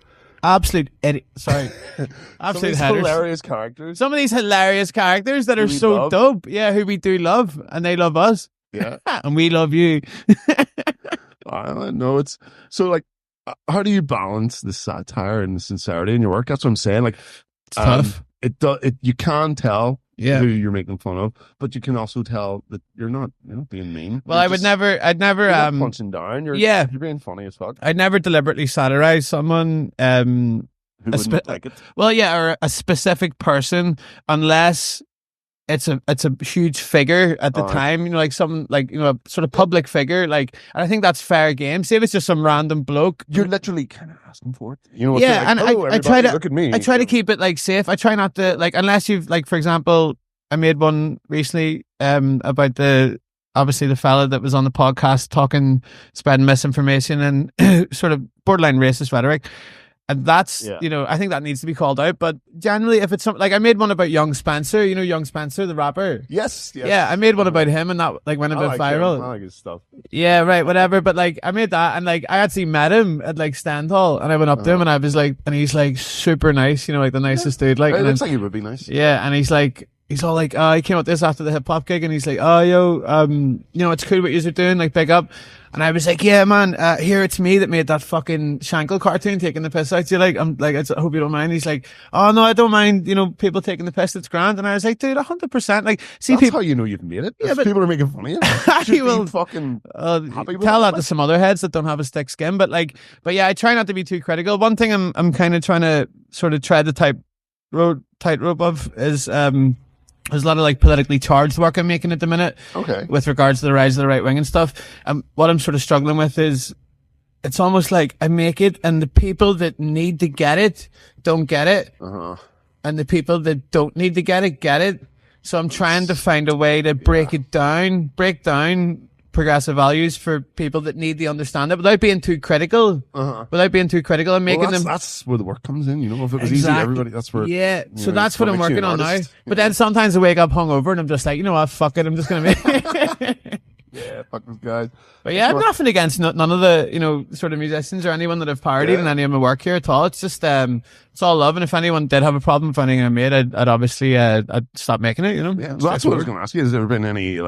absolute idiot. Sorry. Absolute hilarious characters. Some of these hilarious characters that are so dope. Yeah, who we do love, and they love us. Yeah. And we love you. I know it's so like, how do you balance the satire and the sincerity in your work? That's what I'm saying. Like, it's tough. You can tell who you're making fun of, but you can also tell that you're not being mean. Well, I'd never you're not punching down. You're being funny as fuck. I'd never deliberately satirize someone who wouldn't like it. Well, yeah, or a specific person, unless it's a huge figure at the time, you know, like some, like, you know, a sort of public figure, like, and I think that's fair game. Say if it's just some random bloke, you're literally kind of asking for it, you know. Yeah, like, and I try to look at me. I try to keep it like safe. I try not to like, unless you've like, for example, I made one recently about obviously the fella that was on the podcast spreading misinformation and sort of borderline racist rhetoric. And that's, I think that needs to be called out. But generally, if it's something like I made one about Young Spencer, Young Spencer, the rapper. Yes. Yeah, I made one about him, and that went a bit viral. I like his stuff. Yeah, right, whatever. But I made that, and I actually met him at Stand Hall, and I went up to him, and I was like, and he's super nice, the nicest dude. It looks like he would be nice. Yeah, and he's all like, he came up this after the hip hop gig, and he's like, it's cool what you're doing, big up. And I was like, yeah, man, here it's me that made that fucking Shankle cartoon taking the piss out. So I hope you don't mind. He's like, oh no, I don't mind, people taking the piss, it's grand. And I was like, dude, 100%. That's how you know you've made it. Yeah, but people are making fun of you. You will fucking tell that to some other heads that don't have a thick skin. But yeah, I try not to be too critical. One thing I'm kind of trying to sort of tread the tightrope of is, there's a lot of politically charged work I'm making at the minute. Okay. With regards to the rise of the right wing and stuff. What I'm sort of struggling with is it's almost like I make it and the people that need to get it don't get it. Uh-huh. And the people that don't need to get it. So I'm trying to find a way to break down progressive values for people that need to understand it without being too critical. Uh-huh. I'm making them. That's where the work comes in, if it was easy, everybody, that's where. Yeah, so that's what I'm working on now. But then sometimes I wake up hungover and I'm just like, what, fuck it, I'm just going to make Yeah, fuck this guy. But yeah, I'm nothing against none of the, sort of musicians or anyone that I've parodied in any of my work here at all. It's just, it's all love. And if anyone did have a problem with anything I made, I'd obviously, I'd stop making it, Yeah, so that's what I was going to ask you. Has there been any,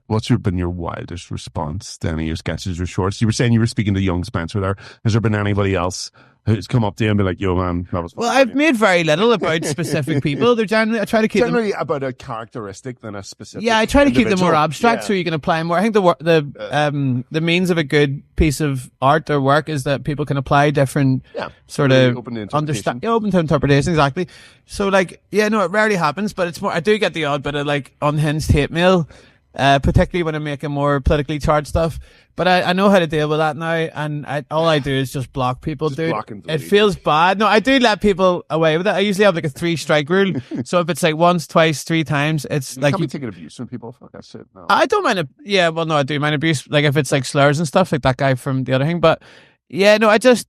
what's been your wildest response to any of your sketches or shorts? You were saying you were speaking to Young Spencer there. Has there been anybody else who's come up to you and be like, yo, man, that was fun? Well, I've made very little about specific people. They're generally, I try to keep generally them about a characteristic than a specific. Yeah, I try to keep them more abstract so yeah. you can apply more. I think the means of a good piece of art or work is that people can apply different sort of understand, open to interpretation. Exactly. So it rarely happens, but it's more. I do get the odd bit of unhinged hate mail. Particularly when I'm making more politically charged stuff. But I know how to deal with that now, and all I do is just block people, dude. It feels bad. No, I do let people away with it. I usually have a 3-strike rule. So if it's once, twice, 3 times, it's you can't be taking abuse from people. Fuck that shit. No. I don't mind I do mind abuse. If it's slurs and stuff, like that guy from the other thing. But yeah, no, I just...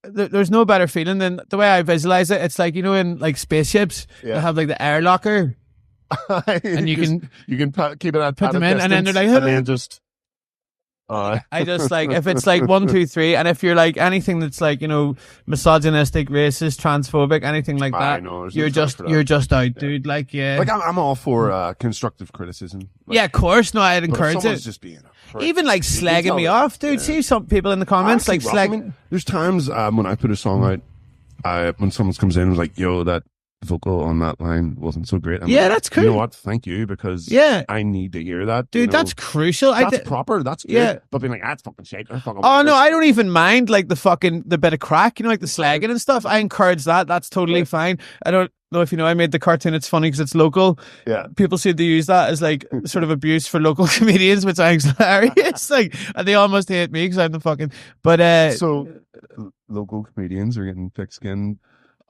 There's no better feeling than the way I visualize it. It's in spaceships, they have the air locker. And you can keep it at put them in, and then they're like, and then just. I just if it's 1, 2, 3, and if you're anything that's misogynistic, racist, transphobic, anything like that, you're just out, dude. I'm all for constructive criticism. Yeah, of course. No, I'd encourage it. Just being even slagging me off, dude. See some people in the comments slag. There's times when I put a song out, when someone comes in and was like, "Yo, that vocal on that line wasn't so great." That's cool. You know what? Thank you, because I need to hear that. Dude, that's crucial. That's proper. That's good. Yeah. But being that's fucking shit. Oh no, I don't even mind the bit of crack, the slagging and stuff. I encourage that. That's totally fine. I don't know if I made the cartoon. It's funny because it's local. Yeah. People seem to use that as sort of abuse for local comedians, which I think is hilarious. And they almost hate me because I'm the fucking. But so local comedians are getting thick skin.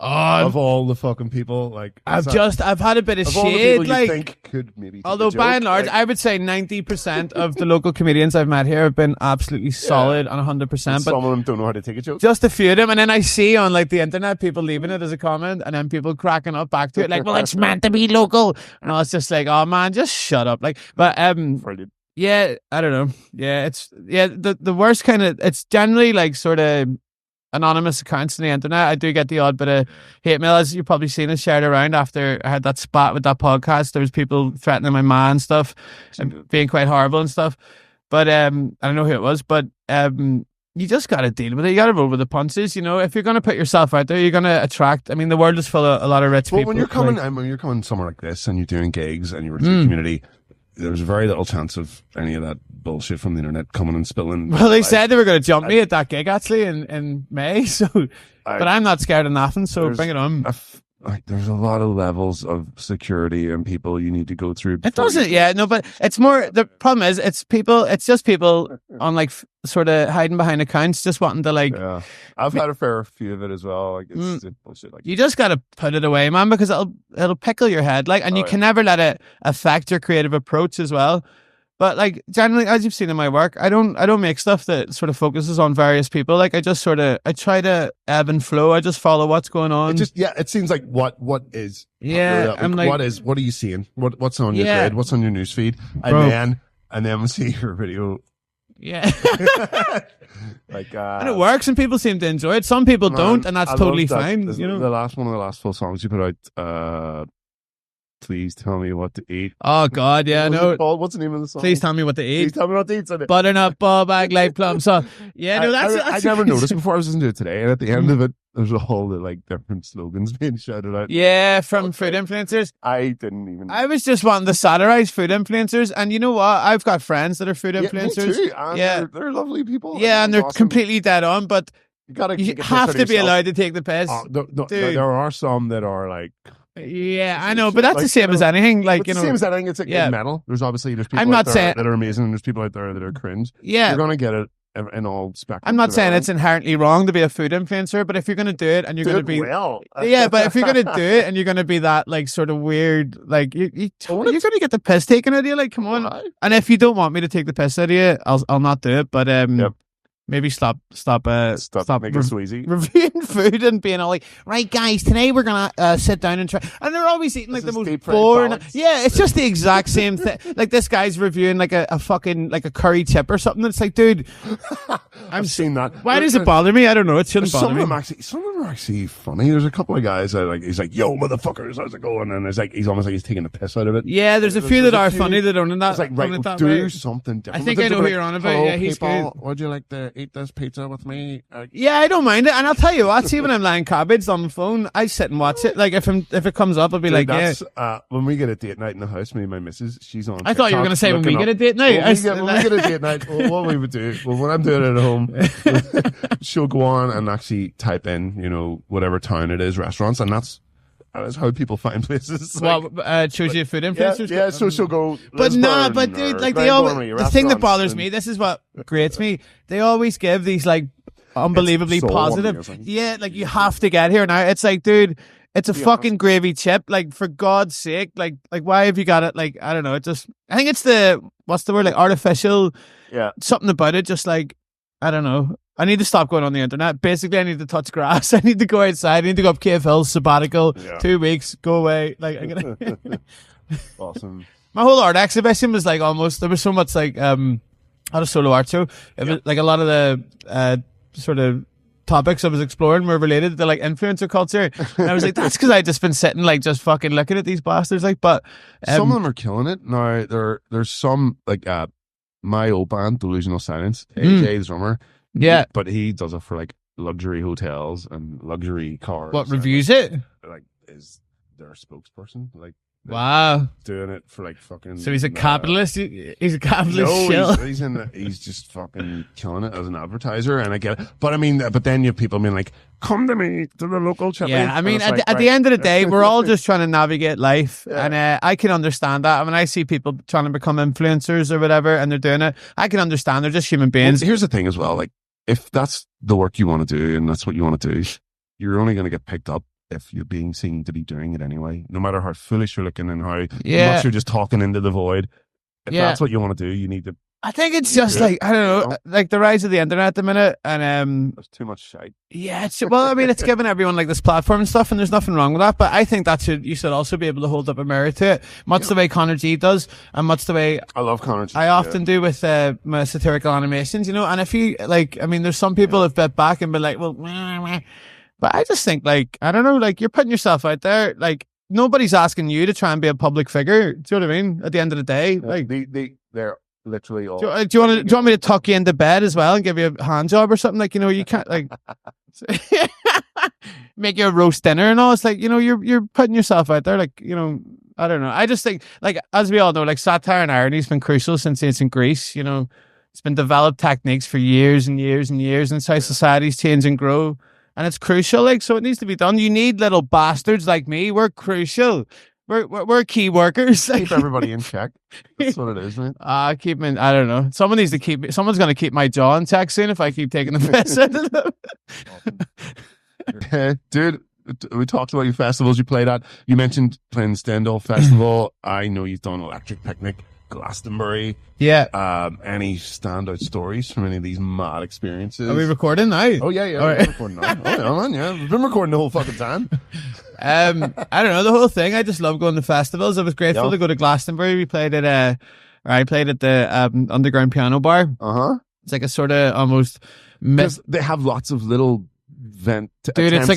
Of all the fucking people, I've had a bit of shade. All the people you think could maybe. Although by and large, I would say 90% of the local comedians I've met here have been absolutely solid and 100%. But some of them don't know how to take a joke. Just a few of them, and then I see on the internet people leaving it as a comment, and then people cracking up back to it well, it's meant to be local, and I was just oh man, just shut up. But Brilliant. Yeah, I don't know. Yeah, it's the worst kind of. It's generally sort of anonymous accounts on the internet. I do get the odd bit of hate mail, as you've probably seen, is shared around after I had that spat with that podcast. There was people threatening my man and stuff, and being quite horrible and stuff. But I don't know who it was, but you just got to deal with it. You got to roll with the punches. If you're going to put yourself out there, you're going to attract. I mean, the world is full of a lot of rich people. When you're coming somewhere like this and you're doing gigs and you're in the community, there's very little chance of any of that bullshit from the internet coming and spilling. Well, they said they were going to jump me at that gig actually in May, but I'm not scared of nothing, so bring it on. There's a lot of levels of security and people you need to go through. It doesn't, but it's more, the problem is it's just people on sort of hiding behind accounts, just wanting to Yeah, I've had a fair few of it as well. It's bullshit. You just got to put it away, man, because it'll pickle your head, and you can never let it affect your creative approach as well. But like generally, as you've seen in my work, I don't make stuff that sort of focuses on various people. Like I try to ebb and flow. I just follow what's going on. It seems like what is I'm like, what are you seeing? What's on your grid? What's on your newsfeed? And then we see your video. Yeah. Like and it works, and people seem to enjoy it. Some people don't, and that's totally fine. You know, one of the last full songs you put out. Please tell me what to eat. Oh God, yeah, I know. What's the name of the song? Please tell me what to eat. Please tell me what to eat. Butternut ball bag like plum. So yeah, no, that's I never noticed before. I was listening to it today, and at the end of it, there's a whole like different slogans being shouted out. Yeah, from food influencers. I was just wanting to satirize food influencers, and you know what? I've got friends that are food influencers. Me too. And they're lovely people. Yeah, and they're awesome. Completely dead on, but you have to be allowed to take the piss. There are some that are like. Yeah, I know, but that's the same as anything. Like, you know, same as anything. It's like metal. There's people that are amazing, and there's people out there that are cringe. Yeah, you're gonna get it in all spectrum. I'm not saying it's inherently wrong to be a food influencer, but if you're gonna do it and you're gonna be but if you're gonna do it and you're gonna be that like sort of weird, like you're gonna get the piss taken out of you. Like, come on. And if you don't want me to take the piss out of you, I'll not do it. But maybe stop making it so easy. Reviewing food and being all like, right guys, today we're gonna sit down and try, and they're always eating like the most boring. Yeah, it's just the exact same thing. Like this guy's reviewing like a fucking like a curry chip or something. It's like, dude, I've seen that. Why does it bother me? I don't know. It shouldn't bother me. Some of them are actually funny. There's a couple of guys that like, he's like, yo motherfuckers, how's it going? And it's like, he's almost like he's taking the piss out of it. Yeah, there's a few that are funny that don't. It's like, right, do something different. I think I know who you're on about. Yeah, he's good. Would you like to eat this pizza with me? Yeah, I don't mind it, and I'll tell you what. See, when I'm laying cabbage on the phone, I sit and watch it. Like if it comes up, I'll be like, when we get a date night in the house, me and my missus, she's on. I thought you were going to say when we get a date night. When we get a date night, what we would do? Well, when I'm doing it at home, she'll go on and actually type in, you know, whatever town it is, restaurants, and that's how people find places. Shows you food influencers. Yeah, so she'll go. But dude, like the thing that bothers me, this is what grates me. They always give these like unbelievably positive. Yeah, like you have to get here now. It's like, dude, it's a fucking gravy chip. Like, for God's sake, like why have you got it? Like, I don't know. I think it's what's the word? Like artificial. Yeah. Something about it. Just like, I don't know. I need to stop going on the internet. Basically, I need to touch grass. I need to go outside. I need to go up Cave Hill, sabbatical, 2 weeks, go away. Like, I gotta. Awesome. My whole art exhibition was like there was so much like at a solo art show. It was like a lot of the sort of topics I was exploring were related to like influencer culture. And I was like, that's because I just been sitting like just fucking looking at these bastards. Like, but some of them are killing it. Now there's some like my old band, Delusional Silence, AJ the drummer. Yeah, but he does it for like luxury hotels and luxury cars. What reviews it? Like, is their spokesperson? Like, wow, doing it for like fucking. So he's a capitalist. He's a capitalist. No, he's just fucking killing it as an advertiser, and I get it. But I mean, but then you have people being like, "Come to me to the local chip." Yeah, I mean, at the end of the day, we're all just trying to navigate life, and I can understand that. I mean, I see people trying to become influencers or whatever, and they're doing it. I can understand. They're just human beings. Well, here's the thing as well, like, if that's the work you want to do and that's what you want to do, you're only going to get picked up if you're being seen to be doing it anyway. No matter how foolish you're looking and how much you're just talking into the void. If that's what you want to do, you need to. I think it's just like, I don't know, like the rise of the internet at the minute, and there's too much shite. Yeah, well, I mean, it's given everyone like this platform and stuff, and there's nothing wrong with that. But I think you should also be able to hold up a mirror to it, much the way Connor G does, and much the way I love Connor G. I often do with my satirical animations, you know. And if you like, I mean, there's some people have bit back and been like, well, but I just think like, I don't know, like you're putting yourself out there, like nobody's asking you to try and be a public figure. Do you know what I mean? At the end of the day, like they're literally all. Do you want me to tuck you into bed as well and give you a hand job or something? Like, you know, you can't like make you a roast dinner and all. It's like, you know, you're putting yourself out there. Like, you know, I don't know. I just think, like, as we all know, like satire and irony has been crucial since ancient Greece. You know, it's been developed techniques for years and years and years, and it's how societies change and grow. And it's crucial, like, so it needs to be done. You need little bastards like me. We're crucial. We're key workers. Keep everybody in check. That's what it is, man. I don't know. Someone needs to keep me. Someone's going to keep my jaw in check soon if I keep taking the piss out of them. Dude, we talked about your festivals you played at. You mentioned playing Stendhal Festival. I know you've done Electric Picnic, Glastonbury. Yeah. Any standout stories from any of these mad experiences? Are we recording now? Oh yeah, All we're right. recording now. Oh yeah, man, yeah. We've been recording the whole fucking time. I don't know, the whole thing. I just love going to festivals. I was grateful to go to Glastonbury. We played at I played at the underground piano bar. It's like a sort of almost they have lots of little dude. It's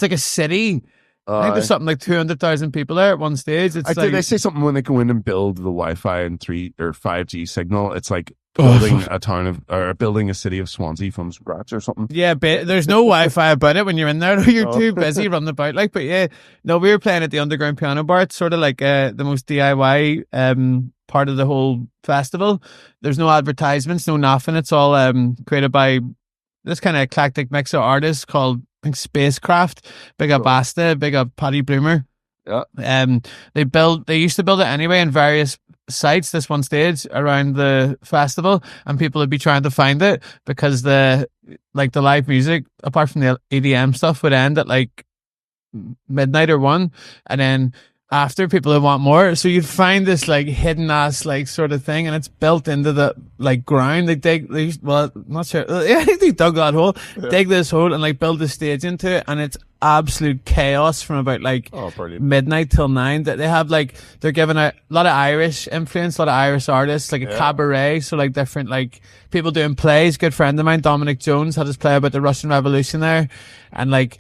like a city. I think there's something like 200,000 people there at one stage. They say something when they go in and build the Wi-Fi and 3 or 5G signal. It's like building building a city of Swansea from scratch or something. Yeah, but there's no Wi-Fi about it when you're in there. You're too busy running about. Like, but yeah, no, we were playing at the underground piano bar. It's sort of like the most DIY part of the whole festival. There's no advertisements, no nothing. It's all created by this kind of eclectic mix of artists called, I think, Spacecraft. Big up Asta, big up Paddy Bloomer. Yeah. They used to build it anyway in various sites, this one stage around the festival, and people would be trying to find it because the live music, apart from the EDM stuff, would end at like midnight or 1, and then after, people would want more, so you'd find this like hidden ass like sort of thing, and it's built into the like ground. Not sure. I think they dug that hole, dig this hole, and like build the stage into it, and it's absolute chaos from about like midnight till 9. That they have like, they're giving out a lot of Irish influence, a lot of Irish artists, like a cabaret, so like different like people doing plays. Good friend of mine, Dominic Jones, had his play about the Russian Revolution there, and like.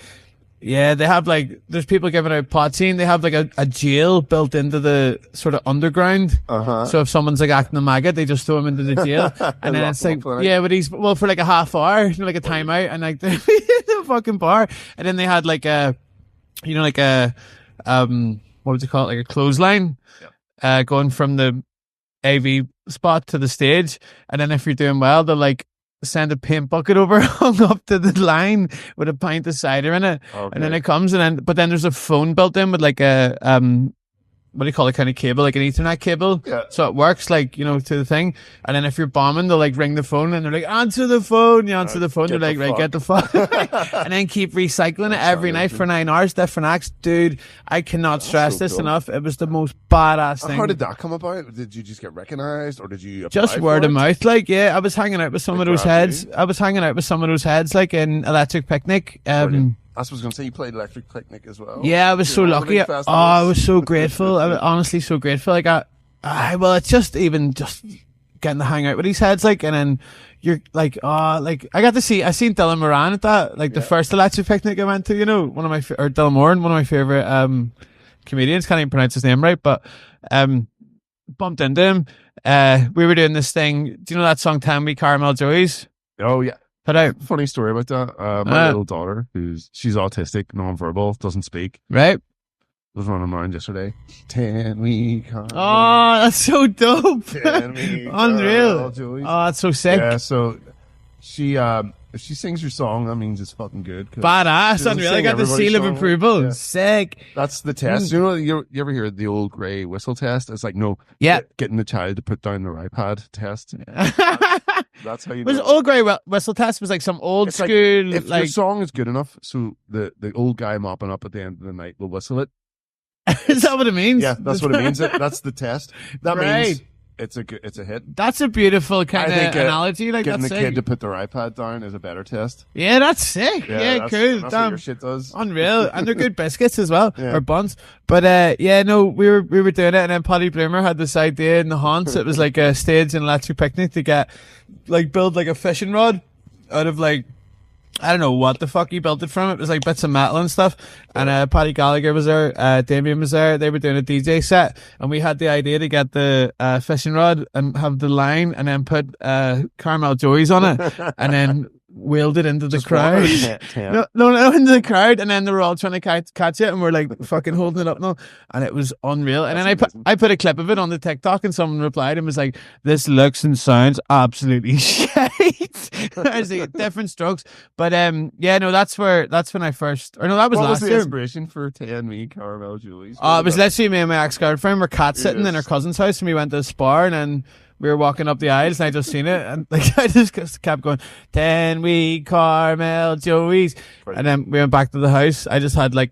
Yeah, they have like, there's people giving out poteen. They have like a jail built into the sort of underground. So if someone's like acting a maggot, they just throw him into the jail. And then it's like, but for like a half hour, like a timeout, and like the fucking bar. And then they had like what would you call it? Like a clothesline, going from the AV spot to the stage. And then if you're doing well, they'll like send a paint bucket over, hung up to the line with a pint of cider in it, and then it comes, but then there's a phone built in with like a what do you call it, kind of cable, like an Ethernet cable, so it works like, to the thing. And then if you're bombing, they'll like ring the phone, and they're like, answer the phone. You answer the phone, they're like, right, get the fuck. And then keep recycling it every night for 9 hours, different acts. Dude, I cannot stress this enough. It was the most badass thing. How did that come about? Did you just get recognized, or did you just word of mouth? Like, yeah, I was hanging out with some of those heads. Like in Electric Picnic. I was going to say, you played Electric Picnic as well. Yeah, I was so lucky. I was so grateful. I was honestly so grateful. Like, it's just getting to hang out with these heads, like, and then you're like, I seen Dylan Moran at that, like the first Electric Picnic I went to, Dylan Moran, one of my favorite comedians. Can't even pronounce his name right, but bumped into him. We were doing this thing. Do you know that song 10 Wee Caramel Joeys? Oh yeah. Put out. Funny story about that. My little daughter, she's autistic, non-verbal, doesn't speak. Right. Was running around yesterday. 10 Wee Caramel. Oh, that's so dope. 10 Wee Unreal. Joeys. Oh, that's so sick. Yeah, so she if she sings your song, that means it's fucking good. Badass. Unreal. I got the seal of approval. Yeah. Sick. That's the test. You ever hear the old grey whistle test? It's like, getting the child to put down their iPad test. That's how you know. Was old grey whistle test was like some old school. If your song is good enough, so the old guy mopping up at the end of the night will whistle it. Is that what it means? Yeah, that's what it means. That's the test. That means it's a hit. That's a beautiful kind of analogy. Like, getting that's the kid to put their iPad down is a better test. Yeah, that's sick. Yeah, cool. That's what your shit does. Unreal. And they're good biscuits as well, or buns. But we were doing it, and then Paddy Bloomer had this idea in the haunts. It was like a stage in Electric Picnic to build like a fishing rod out of like, I don't know what the fuck he built it from. It was like bits of metal and stuff. And Paddy Gallagher was there, Damien was there. They were doing a DJ set, and we had the idea to get the fishing rod and have the line, and then put Caramel Joeys on it, and then wheeled it into the crowd. No, into the crowd, and then they were all trying to catch it, and we're like fucking holding it up now, and it was unreal. And then I put a clip of it on the TikTok, and someone replied and was like, "This looks and sounds absolutely shit." I was like, different strokes, but that's when I first, or no, that was what last was the year. Inspiration for 10 Wee Caramel Joeys? It was literally me and my ex-girlfriend were cat sitting in her cousin's house, and we went to a spa, and then we were walking up the aisles, and I just seen it, and like I just kept going, 10 Wee Caramel Joeys, and then we went back to the house. I just had like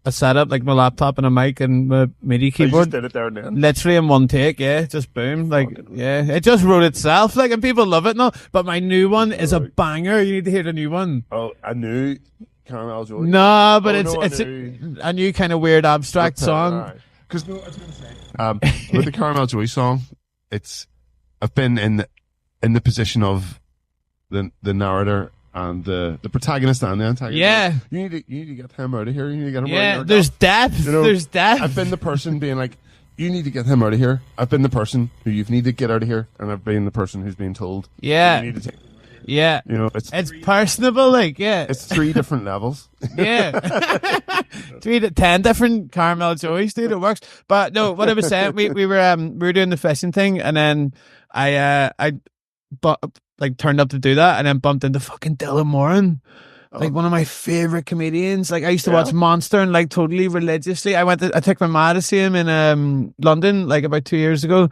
a setup, like my laptop and a mic and my MIDI So you keyboard. just did it there and then. Literally in one take, yeah, just boom, like, yeah, it just wrote itself, like, and people love it now. But my new one is a banger. You need to hear the new one. Oh, I knew Caramel Joy. No, but Oh, it's no, I it's knew. a new kind of weird abstract song. Because no, I was going to say, with the Caramel Joy song, I've been in the position of the narrator and the protagonist and the antagonist. Yeah. You need to get him out of here. You need to get him out Yeah, of here. there's depth. You know, There's depth. I've been the person being like, you need to get him out of here. I've been the person who you need to get out of here, and I've been the person who's being told, Yeah. you need to take. Yeah. You know, It's personable, like, yeah. it's 3 different levels. Yeah. 3 to 10 different caramel joys, dude. It works. But no, what I was saying, we were doing the fishing thing, and then I turned up to do that, and then bumped into fucking Dylan Moran. Like one of my favorite comedians. Like I used to watch Monster and like totally religiously. I took my ma to see him in London like about 2 years ago.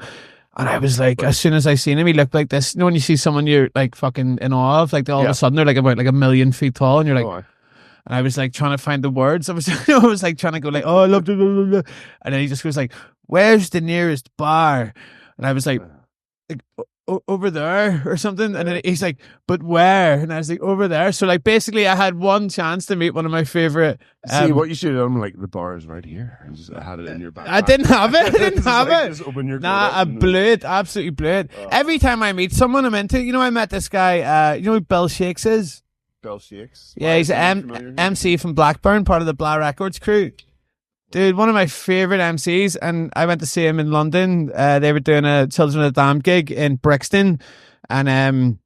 And I was like, as soon as I seen him, he looked like this. You know, when you see someone you're like fucking in awe of, like all of a sudden they're like about like 1 million feet tall, and you're like, and I was like trying to find the words. I was like trying to go like, oh, I love it. And then he just goes like, where's the nearest bar? And I was like over there or something. And then he's like, but where? And I was like, over there. So like basically I had one chance to meet one of my favorite. See, what you should have done, like, the bar is right here. And just had it in your back. I didn't have it. I didn't have like, it. Just open your I blew it. Absolutely blew it. Every time I meet someone I'm into, I met this guy, you know who Bill Shakes is? Bill Shakes? Yeah, he's an MC from Blackburn, part of the Blah Records crew. Dude, one of my favourite MCs, and I went to see him in London. They were doing a Children of the Damned gig in Brixton, and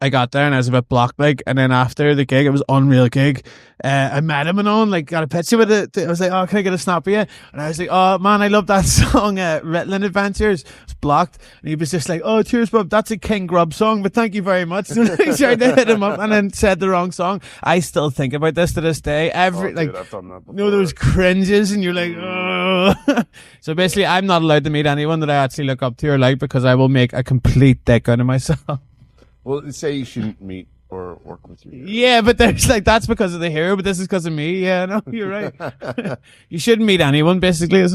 I got there and I was a bit blocked, like, and then after the gig, it was an unreal gig. I met him and on, like, got a picture with it. I was like, oh, can I get a snap of you? And I was like, oh man, I love that song, Ritalin Adventures. It's blocked. And he was just like, oh, cheers, bub, that's a King Grub song, but thank you very much. So I tried to hit him up and then said the wrong song. I still think about this to this day. Dude, I've done that before. Those cringes and you're like, oh. So basically, I'm not allowed to meet anyone that I actually look up to or like, because I will make a complete dick out of myself. Well, say you shouldn't meet or work with you. Yeah, but there's like, that's because of the hero, but this is because of me. Yeah, no, you're right. You shouldn't meet anyone, basically.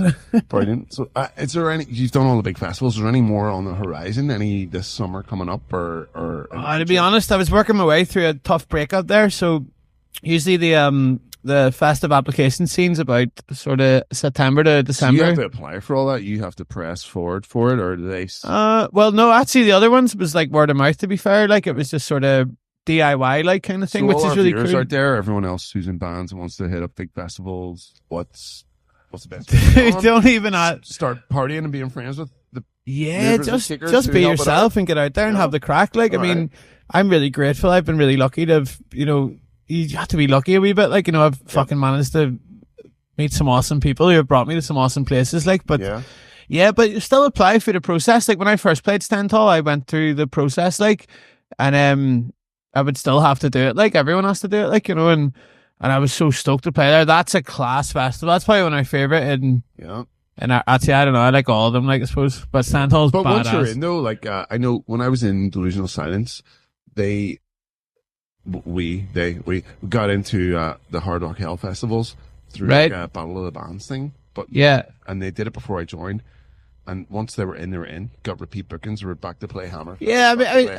Brilliant. So, is there any, you've done all the big festivals, is there any more on the horizon? Any this summer coming up or to be honest, I was working my way through a tough breakup there. So usually the festive application scene's about sort of September to December. So you have to apply for all that? You have to press forward for it, or do they? Well, no, actually the other ones was like word of mouth, to be fair. Like it was just sort of DIY like kind of thing, so which all is really viewers cool. out there, everyone else who's in bands and wants to hit up big festivals, what's the best way to Don't even start partying and being friends with the just be yourself and get out there and have the crack. Like, I mean, I'm really grateful. I've been really lucky to have, you have to be lucky a wee bit. Like, I've fucking managed to meet some awesome people who have brought me to some awesome places. Like, but but you still apply for the process. Like when I first played Stentall, I went through the process, like, and I would still have to do it. Like everyone has to do it, like, and I was so stoked to play there. That's a class festival. That's probably one of my favorite. And actually, I don't know. I like all of them, like, I suppose. But Stentall's badass. Once you're in, though, like, I know when I was in Delusional Silence, we got into the Hard Rock Hell festivals through like a Battle of the Bands thing. But and they did it before I joined. And once they were in, got repeat bookings, we were back to play Hammer. Yeah,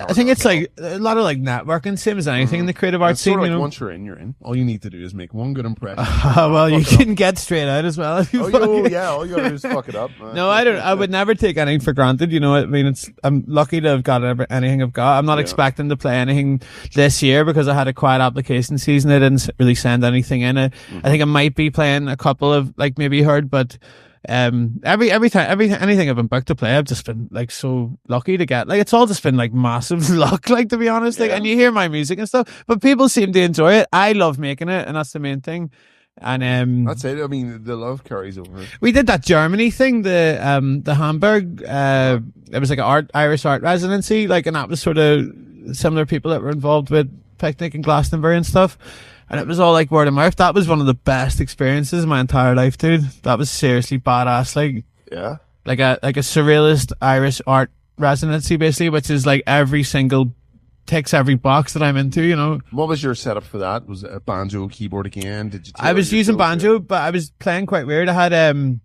I think it's like a lot of like networking, same as anything in the creative arts scene. Like once you're in. All you need to do is make one good impression. Well, you can get straight out as well. If you all you gotta do is fuck it up. No, I don't. I would never take anything for granted. I mean, I'm lucky to have got anything I've got. I'm not expecting to play anything this year because I had a quiet application season. I didn't really send anything in. I think I might be playing a couple of, like, maybe you heard, but every time anything I've been booked to play, I've just been like so lucky to get, like, it's all just been like massive luck, like, to be honest. Like, and you hear my music and stuff, but people seem to enjoy it. I love making it, and that's the main thing. And that's it. I mean, the love carries over. We did that Germany thing, the Hamburg. It was like an Irish art residency, like, and that was sort of similar people that were involved with Picnic and Glastonbury and stuff. And it was all like word of mouth. That was one of the best experiences of my entire life, dude. That was seriously badass. Like a surrealist Irish art residency, basically, which is like every single ticks every box that I'm into, you know. What was your setup for that? Was it a banjo keyboard again? Did you? I was using banjo, but I was playing quite weird. I had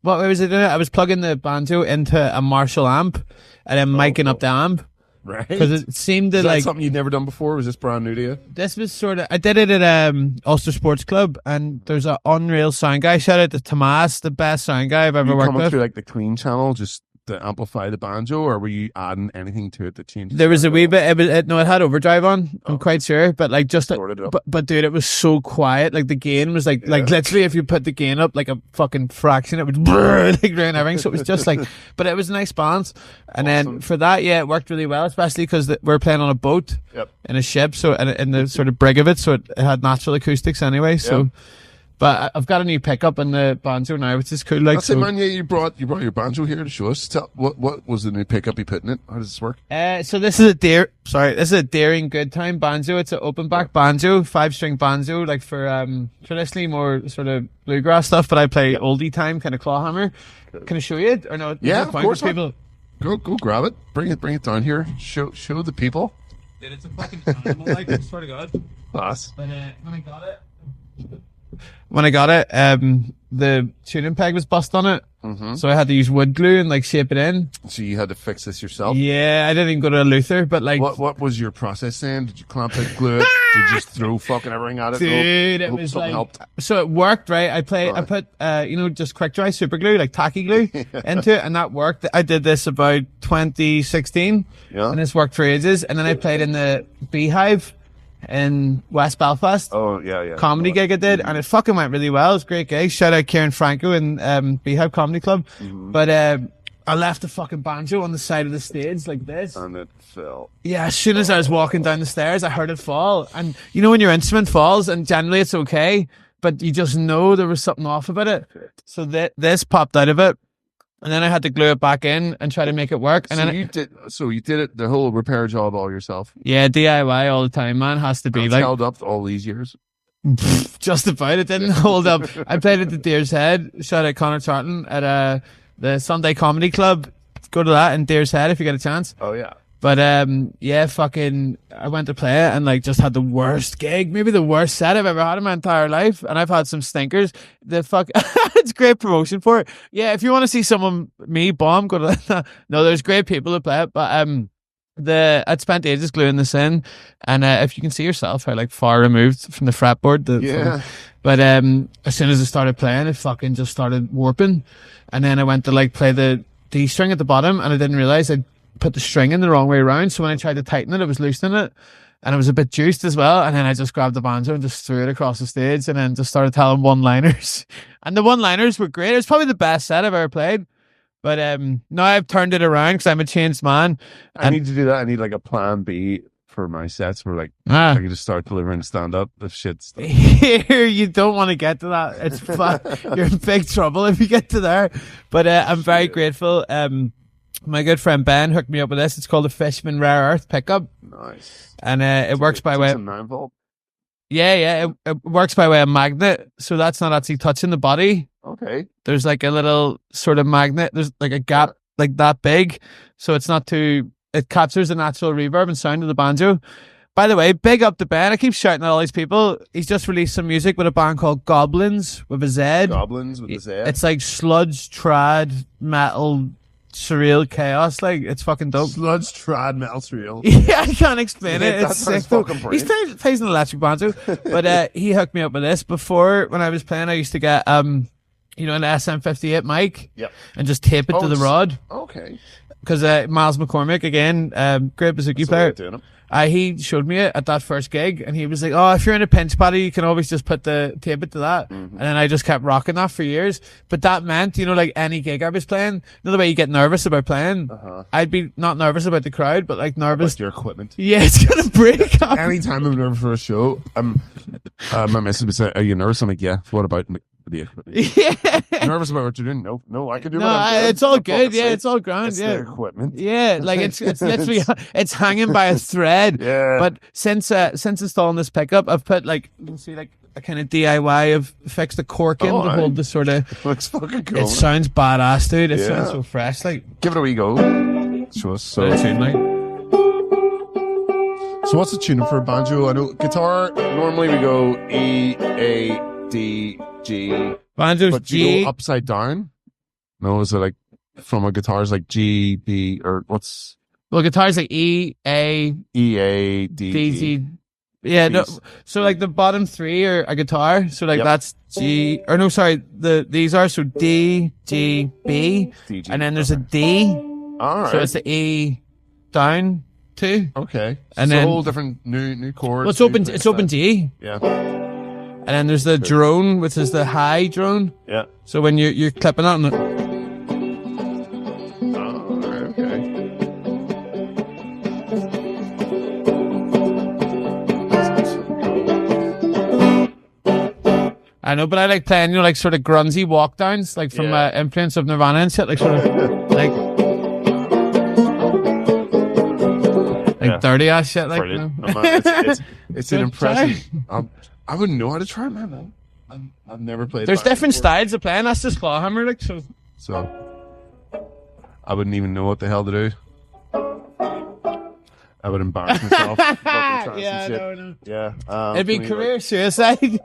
what was I doing? I was plugging the banjo into a Marshall amp and then miking up the amp. Right. Because it seemed to Is that like something you'd never done before? Was this brand new to you? this was sort of I did it at Ulster Sports Club, and there's an unreal sound guy. Shout out to Tomas, the best sound guy I've ever worked coming with. through like the clean channel just to amplify the banjo, or were you adding anything to it that changed? There was a wee bit. It had overdrive on. I'm quite sure, but like just but dude, it was so quiet. Like the gain was like literally if you put the gain up like a fucking fraction, it would like ruin everything. So it was just like, but it was a nice balance. And then for that, yeah, it worked really well, especially because we're playing on a boat in a ship, so in the sort of brig of it, so it had natural acoustics anyway. So. But I've got a new pickup in the banjo now, which is cool. Like, that's it, man. Yeah, you brought your banjo here to show us. What was the new pickup you put in it? How does this work? So this is a Daring Good Time banjo. It's an open back banjo, 5-string banjo, like for traditionally more sort of bluegrass stuff. But I play oldie time, kind of claw hammer. Can I show you it or no? Yeah, of course. People. Go grab it. Bring it down here. Show the people. Dude, it's a fucking animal. Like, I swear to God. Class. But when I got it, the tuning peg was bust on it. Mm-hmm. So I had to use wood glue and like shape it in. So you had to fix this yourself? Yeah, I didn't even go to a Luther, but like... What was your process then? Did you clamp it, glue it? Did you just throw fucking everything at it? Dude, it was like... Helped? So it worked, right? I put, just quick dry super glue, like tacky glue into it, and that worked. I did this about 2016, and this worked for ages. And then I played in the Beehive in West Belfast. Oh, yeah. Comedy gig I did, and it fucking went really well. It was a great gig. Shout out Kieran Franco and Beehive Comedy Club. Mm-hmm. But I left the fucking banjo on the side of the stage like this. And it fell. Yeah, as soon as I was walking down the stairs, I heard it fall. And you know when your instrument falls, and generally it's okay, but you just know there was something off about it. So this popped out of it. And then I had to glue it back in and try to make it work. And so then you did it, the whole repair job all yourself? Yeah, DIY all the time, man. Has to be. It's like held up all these years? Just about. It didn't hold up. I played at the Deer's Head. Shout out Connor Charlton at the Sunday Comedy Club. Go to that in Deer's Head if you get a chance. Oh, yeah. But I went to play it and like just had the worst gig, maybe the worst set I've ever had in my entire life. And I've had some stinkers. It's great promotion for it. Yeah, if you want to see me bomb, go to that. No, there's great people to play it. But I'd spent ages gluing this in, and if you can see yourself how like far removed from the fretboard. But as soon as I started playing, it fucking just started warping, and then I went to like play the D string at the bottom, and I didn't realize I'd put the string in the wrong way around. So when I tried to tighten it, it was loosening it, and it was a bit juiced as well. And then I just grabbed the banjo and just threw it across the stage, and then just started telling one-liners, and the one-liners were great. It was probably the best set I've ever played. But now I've turned it around because I'm a changed man. I need to do that. I need like a plan B for my sets where like I can just start delivering stand up if shit's here. You don't want to get to that. It's fun. You're in big trouble if you get to there. But I'm very grateful. My good friend Ben hooked me up with this. It's called a Fishman Rare Earth pickup. Nice. And it works by way. 9-volt. Yeah. It works by way of magnet, so that's not actually touching the body. Okay. There's like a little sort of magnet. There's like a gap like that big, so it's not too. It captures the natural reverb and sound of the banjo. By the way, big up the band. I keep shouting at all these people. He's just released some music with a band called Goblins with a Z. Goblins with a Z. It's like sludge, trad, metal, surreal chaos. Like, it's fucking dope. Sludge, trad, metal, surreal. Yeah, I can't explain it. It's sick. He plays an electric banjo. But he hooked me up with this. Before, when I was playing, I used to get an SM58 mic. Yep. And just tape it to the rod. Okay. Because Miles McCormick, again, great bouzouki player. He showed me it at that first gig, and he was like, "Oh, if you're in a pinch, Paddy, you can always just tape it to that." Mm-hmm. And then I just kept rocking that for years. But that meant, like any gig I was playing, the way you get nervous about playing, I'd be not nervous about the crowd, but like nervous. About your equipment. Yeah, it's gonna break up. Anytime I'm nervous for a show, my missus would say, "Are you nervous?" I'm like, "Yeah." What about the equipment? Yeah. Nervous about what you're doing? No, I can do it. No, it's all good. Yeah, it's all grand. It's the equipment. Yeah, like it's literally it's hanging by a thread. Yeah. But since installing this pickup, I've put like, you can see like a kind of DIY of fixed the cork in to hold the sort of. Looks fucking cool. It sounds badass, dude. It sounds so fresh. Like, give it a wee go. Show us. So tune, like. So what's the tuning for a banjo? I know guitar, normally we go E, A, D, G. Banjo's But G. you go upside down? No, is it like from a guitar is like G, B, or what's... Well, guitar's like E, A, E, A, D, D, G. G. Yeah, no. So like the bottom three are a guitar. So like that's G, or no, sorry, these are so D, G, B, D, G, and then there's a D. All right. So it's the E down two. Okay. And so then a whole different new chords. well, it's open G. Yeah. And then there's the drone, which is the high drone. Yeah. So when you're clipping on it. Oh, okay. I know, but I like playing, like sort of grungy walk downs, like from influence of Nirvana and shit, like sort of like dirty ass shit, like. Brilliant. It's an impressive. I wouldn't know how to try it, man. I've never played. There's different styles of playing. That's just clawhammer, like so. So I wouldn't even know what the hell to do. I would embarrass myself. Yeah, no. Yeah. It'd be career suicide.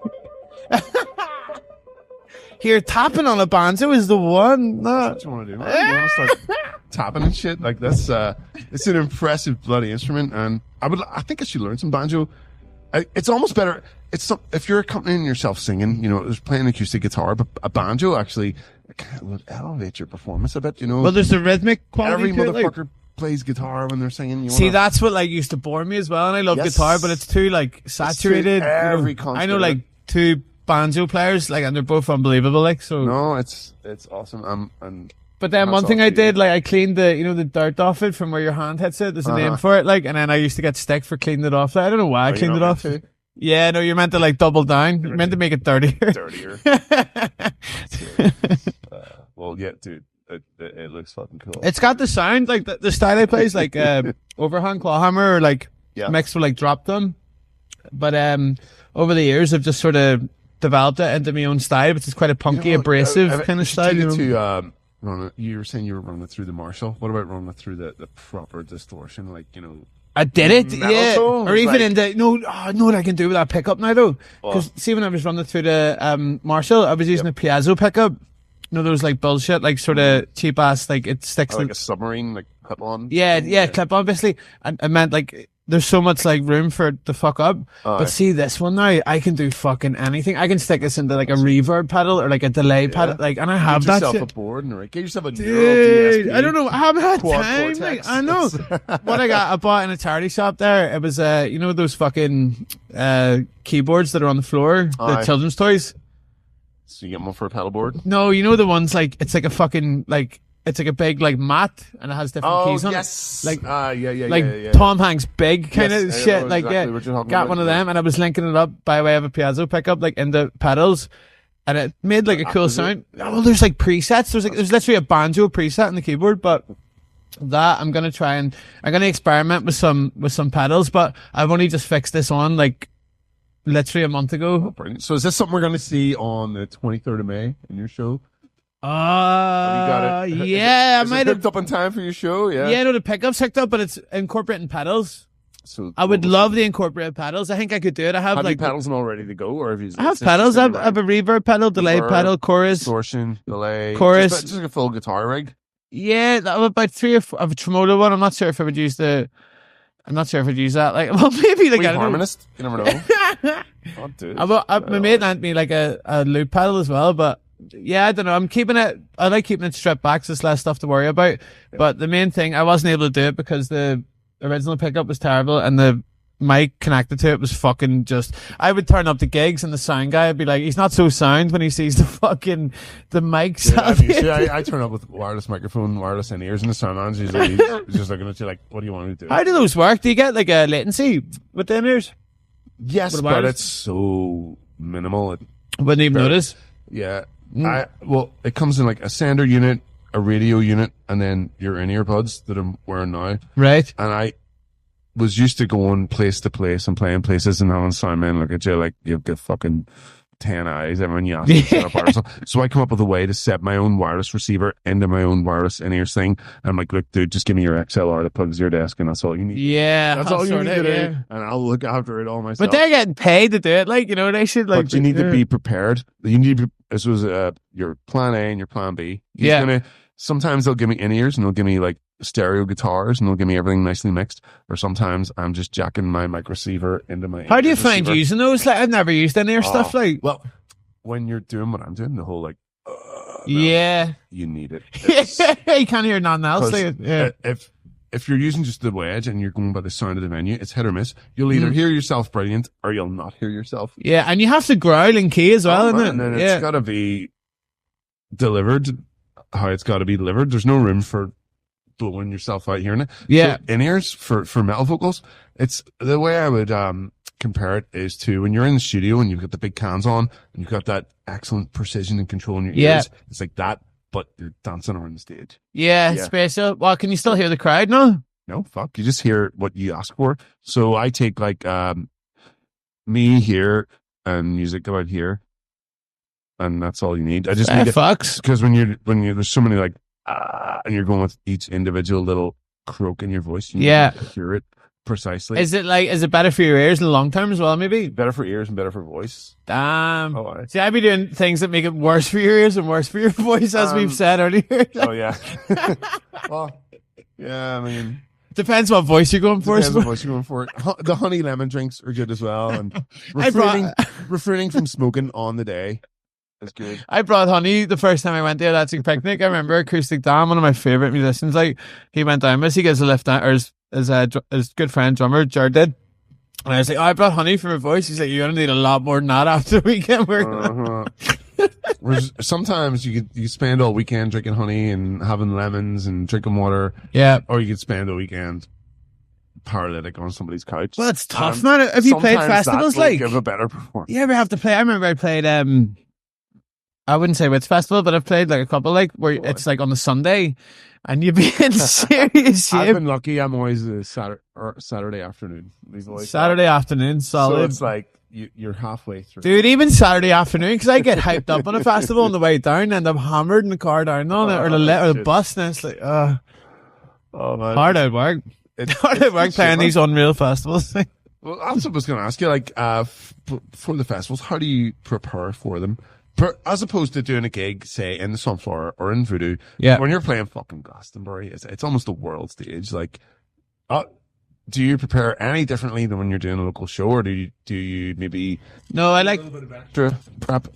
Here, tapping on a banjo is the one. No. What you want to do, man? You want to start tapping and shit? Like that's it's an impressive bloody instrument, and I think I should learn some banjo. It's almost better. If you're accompanying yourself singing, there's playing acoustic guitar, but a banjo actually would elevate your performance a bit. Well, there's the rhythmic quality. Every motherfucker plays guitar when they're singing. See, that's what like used to bore me as well, and I love guitar, but it's too like saturated. I know like two banjo players, like, and they're both unbelievable, like, so. No, it's awesome. But then one thing I did, like, I cleaned the dirt off it from where your hand hits it. There's a name for it, like, and then I used to get stick for cleaning it off. Like, I don't know why I cleaned it off. Yeah, no, you're meant to like double down. You're meant to make it dirtier. Well, yeah, dude, it looks fucking cool. It's got the sound, like the style I play is like overhand clawhammer or like mixed with like drop drum. But over the years, I've just sort of developed it into my own style, which is quite a punky, abrasive kind of style. You were saying you were running it through the Marshall. What about running it through the proper distortion, like I did it, yeah. Tone, or even in the I know what I can do with that pickup now though. Because see, when I was running through the Marshall, I was using a piezo pickup. Those like bullshit, like sort of cheap ass, like it sticks like a submarine, like clip on. Yeah, clip on basically. And I meant like there's so much like room for it to fuck up. But see this one now, I can do fucking anything. I can stick this into like a reverb pedal or like a delay pedal, like, and I have that shit. Get yourself a board and get yourself a dude. I don't know. I haven't had time. Like, I know what I bought in a charity shop there. It was those fucking keyboards that are on the floor, the children's toys. So you get one for a pedal board? No, the ones like it's like a fucking like. It's like a big like mat, and it has different keys on it. Like, yeah. Tom Hanks' big kind of shit. Like, exactly got one of them, and I was linking it up by way of a piezo pickup, like into pedals, and it made like a cool sound. Oh, there's like presets. There's literally a banjo preset on the keyboard, but that I'm gonna experiment with some pedals, but I've only just fixed this on like literally a month ago. Oh, brilliant. So is this something we're gonna see on the 23rd of May in your show? Yeah, I might have hooked up in time for your show. Yeah, no, the pickup's hooked up, but it's incorporating pedals. So I would love the incorporated pedals. I think I could do it. I have like pedals and all ready to go, or have you? I have pedals. I have a reverb pedal, delay pedal, chorus, distortion, delay, chorus, just like a full guitar rig. Yeah, that was about 3 or 4. I have a tremolo one. I'm not sure if I would use that. Like, well, maybe like a harmonist. You never know. Oh, dude. My mate lent me like a loop pedal as well, but. Yeah, I don't know. I like keeping it stripped back so there's less stuff to worry about. Yeah. But the main thing, I wasn't able to do it because the original pickup was terrible and the mic connected to it was fucking just... I would turn up to gigs and the sound guy would be like, he's not so sound when he sees the mic sound. I turn up with wireless microphone, wireless in-ears, and the sound manager he's just looking at you like, what do you want me to do? How do those work? Do you get like a latency with the in-ears? Yes, but it's so minimal. Wouldn't even notice? Yeah. It comes in like a sender unit, a radio unit, and then your in-ear buds that I'm wearing now. Right. And I was used to going place to place and playing places and having sound men look at you like you've got fucking 10 eyes. Everyone you ask me to set up wireless. So I come up with a way to set my own wireless receiver into my own wireless in-ear thing. And I'm like, look, dude, just give me your XLR that plugs your desk, and that's all you need. Yeah, that's all you need to do. And I'll look after it all myself. But they're getting paid to do it. Like, you know, they should like. But you need to be prepared. You need to be, this was your plan A and your plan B. Sometimes they'll give me in-ears and they'll give me like stereo guitars and they'll give me everything nicely mixed. Or sometimes I'm just jacking my mic receiver into my. How do you find using those? Like, I've never used in-ear stuff. Like, well, when you're doing what I'm doing, the whole like. You need it. You can't hear nothing else. If you're using just the wedge and you're going by the sound of the venue, it's hit or miss. You'll either hear yourself brilliant or you'll not hear yourself. Yeah, and you have to growl in key as well, isn't it? And then it's got to be delivered how it's got to be delivered. There's no room for blowing yourself out hearing it. Yeah. So in-ears for metal vocals, it's the way I would compare it is to when you're in the studio and you've got the big cans on and you've got that excellent precision and control in your ears. It's like that, but you're dancing around the stage. Yeah, special. Well, can you still hear the crowd now? No, fuck. You just hear what you ask for. So I take like me here and music about here. And that's all you need. I just need fucks. Because when you're there's so many like and you're going with each individual little croak in your voice, you need to hear it precisely. Is it better for your ears in the long term as well? Maybe better for ears and better for voice. Damn. See, I'd be doing things that make it worse for your ears and worse for your voice, as we've said earlier. Oh yeah. Well, yeah. I mean. Depends what voice you're going for. The honey lemon drinks are good as well, and refraining from smoking on the day. That's good. I brought honey the first time I went there. That's a picnic. I remember Acoustic Dan, one of my favorite musicians. Like, he went down with us. He gives a lift down, or his good friend drummer Jared did. And I was like, I brought honey for my voice. He's like, you're gonna need a lot more than that after the weekend. Sometimes you spend all weekend drinking honey and having lemons and drinking water. Yeah. Or you could spend a weekend paralytic on somebody's couch. Well, it's tough, man. Have you played festivals? Like, give a better performance. You ever have to play? I remember I played. I wouldn't say which festival, but I've played like a couple, like where it's like on the Sunday, and you'd be in serious shape. I've been lucky. I'm always a Saturday afternoon. Saturday afternoon, solid. So it's like you're halfway through. Dude, even Saturday afternoon, because I get hyped up on a festival on the way down, and I'm hammered in the car down on it, or the bus, and it's like, oh man, hard out work. Hard out work playing these unreal festivals. Well, that's what I was going to ask you. Like, for the festivals, how do you prepare for them? As opposed to doing a gig, say, in the Sunflower or in Voodoo, when you're playing fucking Glastonbury, it's almost a world stage. Like, do you prepare any differently than when you're doing a local show, or do you maybe? No, I like prep.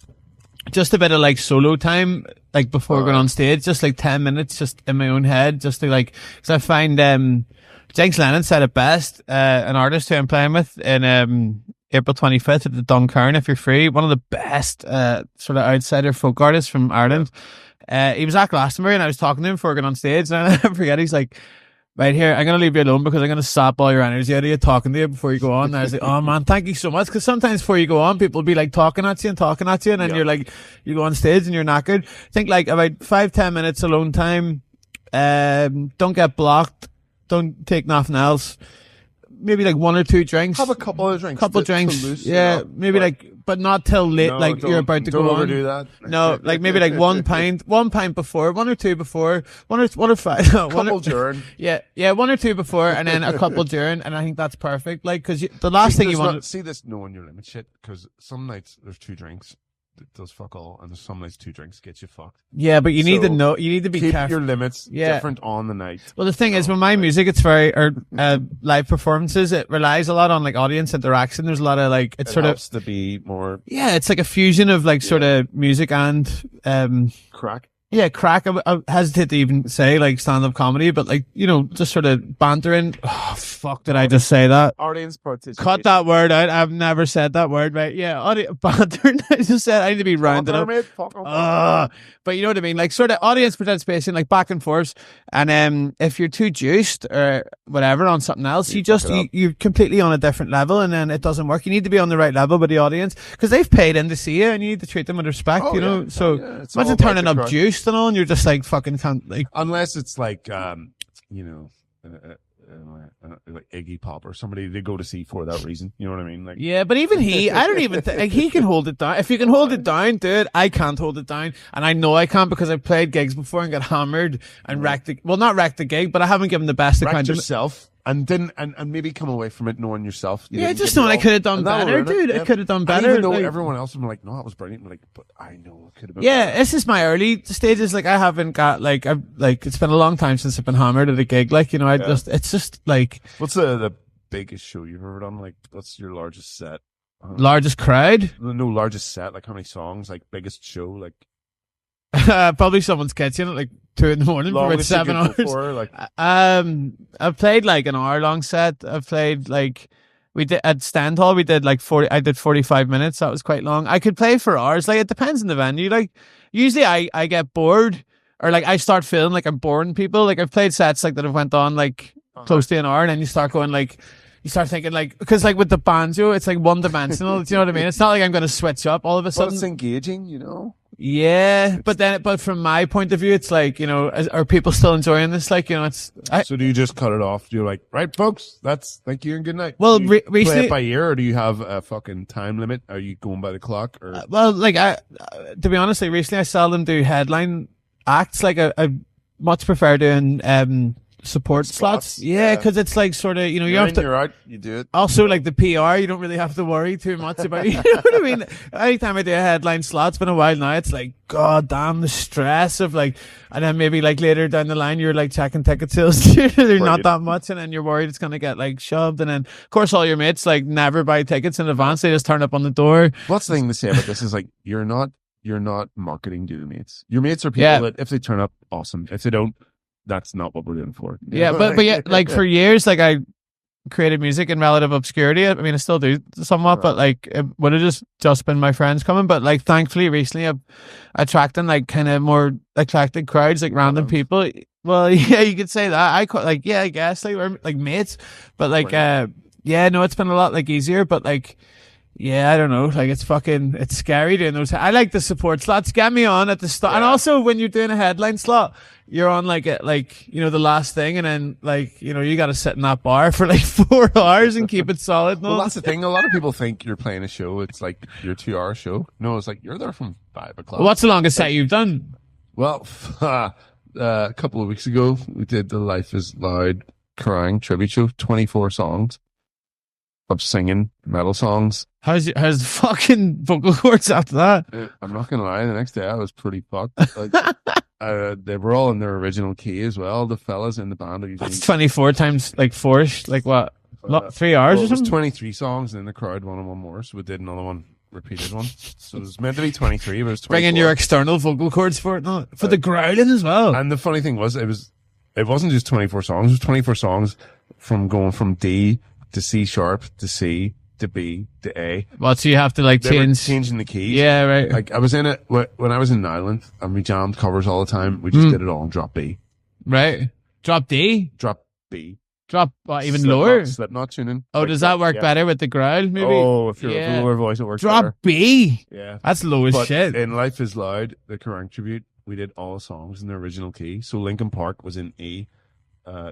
Just a bit of like solo time, like before going on stage, just like 10 minutes, just in my own head, just to like, because I find Jenks Lennon said it best. An artist who I'm playing with in April 25th at the Duncairn, if you're free. One of the best sort of outsider folk artists from Ireland. He was at Glastonbury and I was talking to him before I got on stage, and I never forget, he's like, right here, I'm going to leave you alone because I'm going to sap all your energy out of you talking to you before you go on. And I was like, oh man, thank you so much. Because sometimes before you go on, people will be like talking at you, and then you're like, you go on stage and you're knackered. I think like about 5-10 minutes alone time. Don't get blocked. Don't take nothing else. Maybe like 1 or 2 drinks. Have a couple of drinks. Maybe like, but not till late. No, like you're about to go on. Don't overdo that. No, like maybe like 1 pint before, 1 or 2 before, one or 5. Couple during. Yeah, 1 or 2 before, and then a couple during, and I think that's perfect. Like, because the last thing you want. See this knowing your limit shit, because some nights there's 2 drinks. It does fuck all, and there's some nights 2 drinks get you fucked. Yeah, but you need to know, you need to be keep careful. Your limits different on the night. Well, the thing is, with my music, it's very, live performances, it relies a lot on like audience interaction. There's a lot of like, it helps to be more. Yeah, it's like a fusion of like sort of music and, crack. Yeah, crack. I hesitate to even say like stand-up comedy, but like, you know, just sort of bantering. Oh, fuck, did I just say that? Audience participation. Cut that word out. I've never said that word, right? Yeah, bantering. I just said I need to be rounded up. But you know what I mean? Like sort of audience participation, like back and forth. And if you're too juiced or whatever on something else, you're completely on a different level, and then it doesn't work. You need to be on the right level with the audience because they've paid in to see you, and you need to treat them with respect. You know, imagine turning up juiced and all, and you're just like fucking can't like. Unless it's like you know, like Iggy Pop or somebody they go to see for that reason. You know what I mean? Like, yeah, but even I don't even think like, he can hold it down. If you can hold it down, dude, I can't hold it down, and I know I can't because I've played gigs before and got hammered and not wrecked the gig, but I haven't given the best account of yourself. And maybe come away from it knowing yourself. Yeah, just knowing I could have done better, dude. I could have done better. And even though everyone else would be like, no, that was brilliant. I'm like, but I know it could have been yeah, better. this is my early stages. Like, I haven't got, like, it's been a long time since I've been hammered at a gig. Like, you know, it's just, like. What's the biggest show you've ever done? Like, what's your largest set? Largest crowd? No, largest set. Like, how many songs? Like, biggest show? Like. Probably someone's kitchen at like 2 a.m. for about 7 hours. Before, like... I've played like an hour-long set. I've played like we did at Stand Hall. We did like 40. I did 45 minutes. That was quite long. I could play for hours. Like, it depends on the venue. Like, usually I get bored, or like I start feeling like I'm boring people. Like, I've played sets like that have went on like close to an hour, and then you start going like. You start thinking like, because like with the banjo, it's like one dimensional. Do you know what I mean? It's not like I'm going to switch up all of a sudden. But it's engaging, you know. Yeah, but from my point of view, it's like, you know, are people still enjoying this? Like, you know, so do you just cut it off? You're like, right, folks, thank you and good night. Well, recently, play it by ear, or do you have a fucking time limit? Are you going by the clock? Or well, like to be honest, like recently I seldom do headline acts. Like I much prefer doing support slots. Yeah, because it's like sort of, you know, you're out, you do it. Also, like the PR, you don't really have to worry too much about. You know what I mean? Anytime I do a headline slot, it's been a while now. It's like, god damn, the stress of like, and then maybe like later down the line, you're like checking ticket sales. They're not that much, and then you're worried it's gonna get like shoved, and then of course all your mates like never buy tickets in advance. They just turn up on the door. What's the thing to say about this is like you're not marketing to the mates. Your mates are people that if they turn up, awesome. If they don't, that's not what we're doing for. Yeah, but yeah, like for years, like I created music in relative obscurity. I mean, I still do somewhat, but like it would have just been my friends coming. But like, thankfully, recently I'm attracting like kind of more eclectic crowds, like random people. Well, yeah, you could say that. I guess like we're like mates, but like, no, it's been a lot like easier, but like. Yeah, I don't know. Like, it's scary doing those. I like the support slots. Get me on at the start. And also when you're doing a headline slot, you're on like you know, the last thing, and then like, you know, you got to sit in that bar for like 4 hours and keep it solid. Well, that's the thing. A lot of people think you're playing a show. It's like your 2-hour show. No, it's like you're there from 5 o'clock. Well, what's the longest set you've done? Well, a couple of weeks ago, we did the Life is Loud crying tribute show, 24 songs. Of singing metal songs. How's fucking vocal cords after that? I'm not gonna lie, the next day I was pretty fucked. Like, they were all in their original key as well. The fellas in the band are usually 24 times like 4, like what? 3 hours or something? It was 23 songs, and in the crowd wanted one more, so we did another one, repeated one. So it was meant to be 23, but it was 24. Bring in your external vocal cords for it, no? For the growling as well. And the funny thing was, it wasn't just 24 songs. It was 24 songs from going from D to C sharp to C to B to A. Well, so you have to like changing the keys. Yeah, right. Like I was in it when I was in Ireland, and we jammed covers all the time. We just did it all in drop B. Right. Drop D. Drop B. Drop even lower. Slipknot tuning. Oh, like does that work better with the growl? Maybe. Oh, if you're a lower voice, it works. Drop better. B. Yeah, that's low as shit. In Life is Loud, the Kerrang tribute, we did all the songs in the original key. So Linkin Park was in E.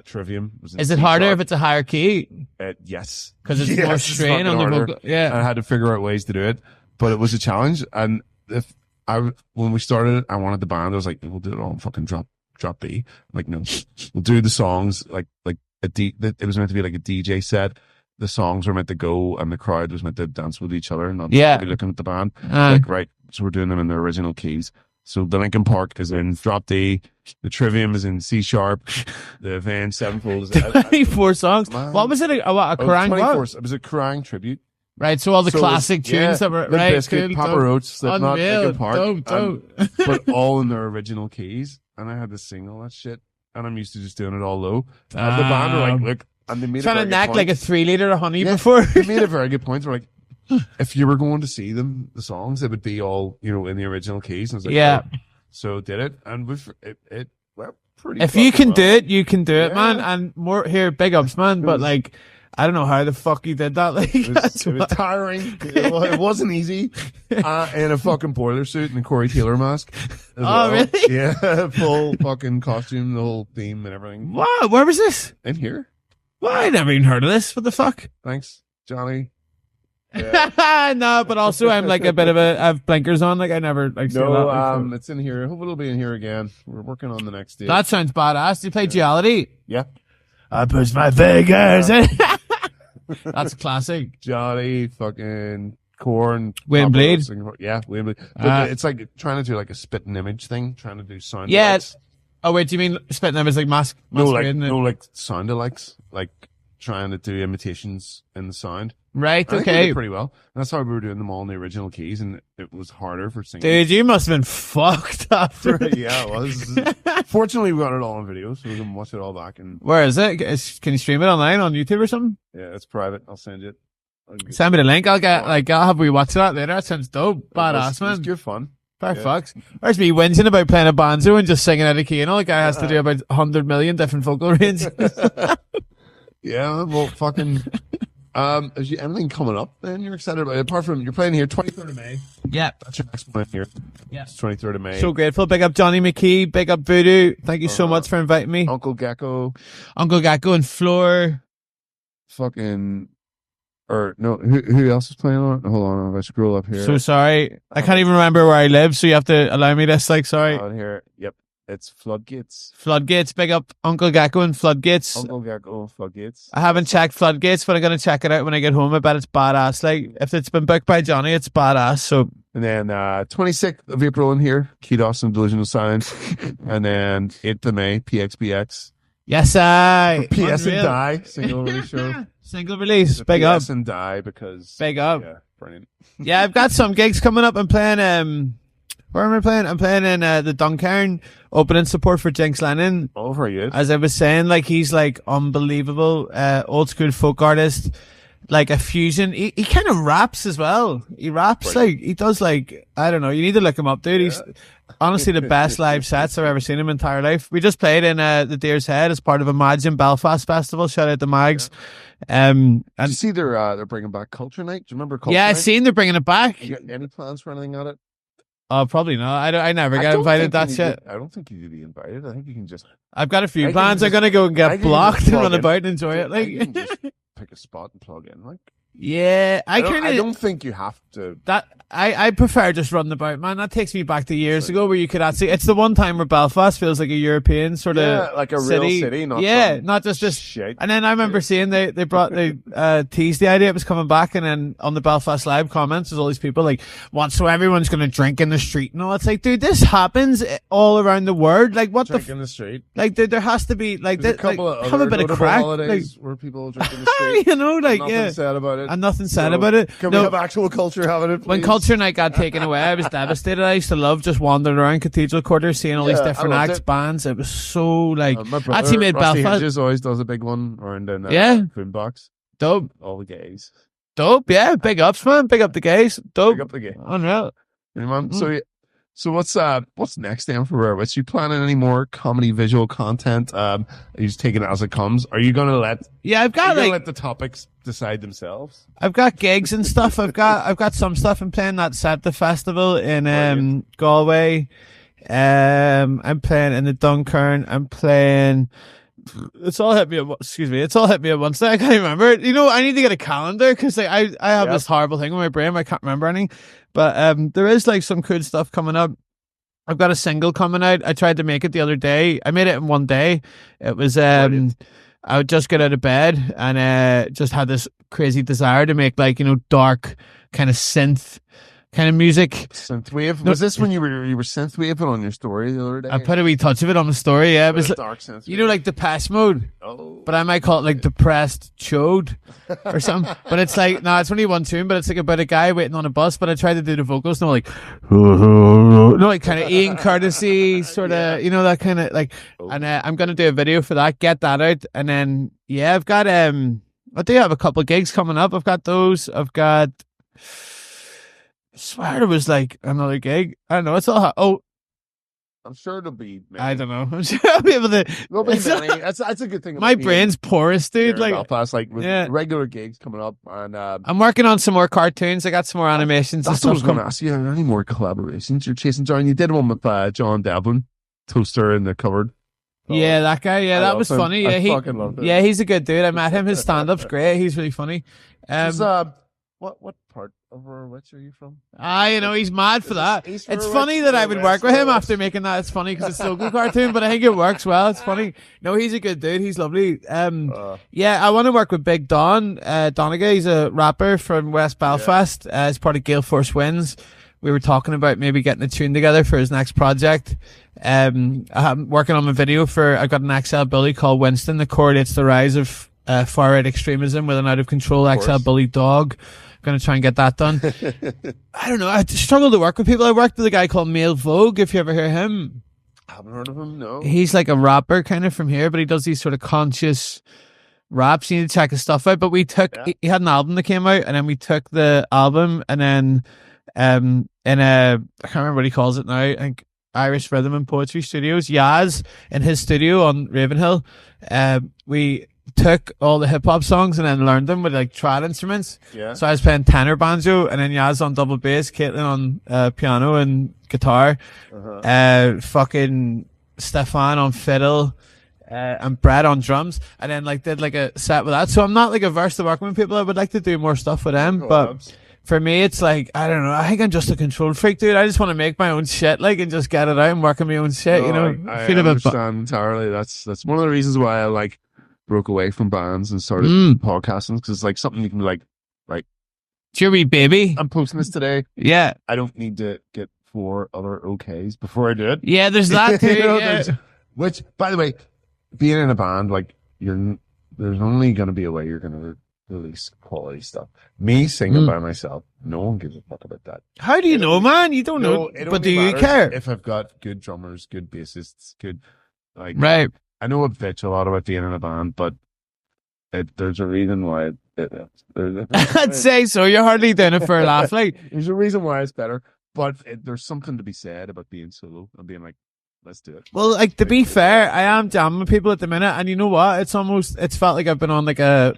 Trivium was in Is it harder if it's a higher key? Yes, because it's more strain on the vocal. Yeah, I had to figure out ways to do it, but it was a challenge. And when we started, I wanted the band. I was like, we'll do it all in fucking drop B. Like, no, we'll do the songs like it was meant to be like a DJ set. The songs were meant to go, and the crowd was meant to dance with each other, and not be looking at the band. Like, right, so we're doing them in their original keys. So the Linkin Park is in drop D, the Trivium is in C sharp, the Avenged Sevenfold is 24 songs. Man. What was it? A Kerrang? It was a Kerrang tribute. Right, so all the classic tunes that were right. Biscuit, Papa Roach, Slipknot, Linkin Park, dope. But all in their original keys. And I had to sing all that shit, and I'm used to just doing it all low. And the band were like, look, and they made trying to knack like a 3 liter of honey before. They made a very good point. They're like, if you were going to see them, the songs, it would be all, you know, in the original keys. And I was like, yeah. Oh. So did it, and it went pretty. If you can do it, you can do it, man. And more here, big ups, man. But like, I don't know how the fuck you did that. Like, it was tiring. It wasn't easy. In a fucking boiler suit and a Corey Taylor mask. Really? Yeah, full fucking costume, the whole theme and everything. Wow, where was this? In here. Well, I never even heard of this. What the fuck? Thanks, Johnny. Yeah. No, but also I'm like a bit of I have blinkers on. Like I never like. See No, that, it's in here. Hope it'll be in here again. We're working on the next day. That sounds badass. Do you play Duality? Yeah. I push my fingers in. That's classic. Johnny, fucking Corn. Wayne Blade. Yeah, Wayne Blade. But it's like trying to do like a spitting image thing, trying to do sound. Yeah. Alikes. Oh wait, do you mean spitting them as like mask? No, like sound alikes, like trying to do imitations in the sound. Right. I think we Okay. did pretty well. That's how we were doing them all in the original keys, and it was harder for singing. Dude, you must have been fucked after. Yeah, it was. Fortunately, we got it all on video, so we can watch it all back. And Where is it? Can you stream it online on YouTube or something? yeah, it's private. I'll send you it. Send me the link. I'll have we watch that later. That sounds dope. Badass, It was man. good fun. Fair Yeah. fucks. Where's me whinging about playing a banjo and just singing out of key and all? The guy has to do about 100 million different vocal ranges. Yeah, well, fucking. Is you anything coming up? Then you're excited about it? Apart from you're playing here, 23rd of May. Yeah. That's your next one here. Yes. 23rd of May. So grateful. Big up Johnny McKee. Big up Voodoo. Thank you so much for inviting me. Uncle Geko. Uncle Geko and Floor. Fucking. Or no, who else is playing on it? Hold on, if I scroll up here. So sorry. I can't even remember where I live, so you have to allow me this. Like, sorry. Out here, yep, it's Floodgates. Floodgates. Big up Uncle Geko and Floodgates. Uncle Geko, Floodgates. I haven't checked Floodgates, but I'm going to check it out when I get home. I bet it's badass. Like, if it's been booked by Johnny, it's badass. So, And then 26th of April in here, Key Dawson, Delusional Sound. And then 8th of May, PXBX. yes, I. PS and Unreal. Die, single release show. Single release. The Big up. PS and Die because. Big up. Yeah, brilliant. Yeah, I've got some gigs coming up. I'm playing, where am I playing? I'm playing in the Duncairn, opening support for Jinx Lennon. Oh, very good. As I was saying, like, he's like unbelievable, old school folk artist, like a fusion. He kind of raps as well. He raps, like, he does, like, I don't know. You need to look him up, dude. He's honestly the best live sets I've ever seen in my entire life. We just played in the Deer's Head as part of Imagine Belfast Festival. Shout out to Mags. And Did you see they're bringing back Culture Night? Do you remember Culture yeah, Night? I've seen they're bringing it back. You got any plans for anything on it? Oh, probably not. I never get don't invited think that you shit. I don't think you need to be invited. I think you can just. I've got a few I can plans. I'm just- gonna go and I get can blocked just and plug run in. about and enjoy it. I can Like, just pick a spot and plug in. Like, yeah, I I kind of don't think you have to. that. I prefer just running about, man. That takes me back to years ago where you could actually. It's the one time where Belfast feels like a European sort of Yeah, like a real city, not some not just shit. And then I remember seeing they teased the idea it was coming back, and then on the Belfast Live comments, there's all these people like, "What? So everyone's going to drink in the street?" And all. It's like, dude, this happens all around the world. Like, what Drink the? in the street. Like, there has to be like, There's a like couple of have a other bit of notable crack, holidays where people drink in the street. you know, like Nothing yeah, said about it. and nothing said So, about it. Can No. we have actual culture having it? When please? Culture Night got taken away, I was devastated. I used to love just wandering around Cathedral Quarters, seeing all these Yeah, I different loved acts, it. bands. It was so like My brother, actually made Rusty Belfast Hedges always does a big one around in Yeah. Boombox. dope, All the gays. dope. Yeah, big ups, man. Big up the gays. Dope. Big up the gay. Unreal. You know, man? Mm. So what's next then for Rarewitch? You planning any more comedy visual content? Are you just taking it as it comes? Are you gonna let Yeah, I've got let the topics decide themselves? I've got gigs and stuff. I've got some stuff. I'm playing that set the festival in Brilliant. Galway. I'm playing in the Duncairn. I'm playing. It's all hit me at excuse me. It's all hit me at once. I can't remember it. You know, I need to get a calendar because like, I have Yep. this horrible thing with my brain. I can't remember anything. But there is like some cool stuff coming up. I've got a single coming out. I tried to make it the other day. I made it in one day. It was Brilliant. I would just get out of bed and just had this crazy desire to make like, you know, dark kind of synth kind of music. Synthwave. No. Was this when you were synthwaving on your story the other day? I put a wee touch of it on the story. Yeah, it was dark synthwave. you know, like Depeche Mode, Oh. but I might call it like Depressed Chode or something. But it's like, no, it's only one tune, but it's like about a guy waiting on a bus. But I tried to do the vocals, no, like, no, like kind of Ian Courtesy sort of, you know, that kind of like. And I'm gonna do a video for that, get that out, and then yeah, I've got I do have a couple of gigs coming up. I've got those. I've got. I swear there was like another gig. I don't know. It's all. I'm sure there'll be many. I don't know. I'm sure I'll be able to. There'll be It's many. That's a good thing. My about being brain's porous, here dude. in Like, Belfast, like with yeah. regular gigs coming up, and I'm working on some more cartoons. I got some more animations and that's what I was stuff. going to ask you. Are there any more collaborations you're chasing down? You did one with John Devlin, Toaster in the cupboard. Yeah, that guy. Yeah, that was funny. Yeah, I fucking loved it. Yeah, he's a good dude. I met him. His stand-up's great. He's really funny. What part of Rarewitch are you from? He's mad for that. It's funny that I would work with him after making that. It's funny because it's a local cartoon, but I think it works well. It's funny. No, he's a good dude. He's lovely. Yeah, I want to work with Big Don. Donegal, he's a rapper from West Belfast. As part of Gale Force Winds. We were talking about maybe getting a tune together for his next project. I'm working on a video I've got an XL bully called Winston that correlates the rise of far-right extremism with an out-of-control XL bully dog. I'm going to try and get that done. I don't know. I struggle to work with people. I worked with a guy called Male Vogue, if you ever hear him. I haven't heard of him, no. He's like a rapper kind of from here, but he does these sort of conscious raps. You need to check his stuff out. But he had an album that came out, and then we took the album, and then I can't remember what he calls it now. I think Irish Rhythm and Poetry Studios. Yaz in his studio on Ravenhill. We took all the hip hop songs and then learned them with like trad instruments. Yeah. So I was playing tenor banjo, and then Yaz on double bass, Caitlin on piano and guitar, fucking Stefan on fiddle. And Brad on drums, and then like did like a set with that. So I'm not like averse to working with people. I would like to do more stuff with them, but for me, it's like, I don't know. I think I'm just a control freak, dude. I just want to make my own shit, like, and just get it out and work on my own shit, you know? I understand entirely. That's one of the reasons why I like broke away from bands and started podcasting, because it's like something you can be like, cheery baby. I'm posting this today. Yeah. I don't need to get 4 other okays before I do it. Yeah, there's that too. Which, by the way, being in a band, like, there's only going to be a way you're going to release quality stuff. Me singing by myself, no one gives a fuck about that. How do you know, man? You don't know. But do you care? If I've got good drummers, good bassists, good, like, right. I know a bitch a lot about being in a band, but there's a reason why I'd say so. You're hardly doing it for a laugh. Like, there's a reason why it's better, but there's something to be said about being solo and being like, let's do it. Well, like, to be fair, I am jamming with people at the minute, and you know what? It's felt like I've been on like a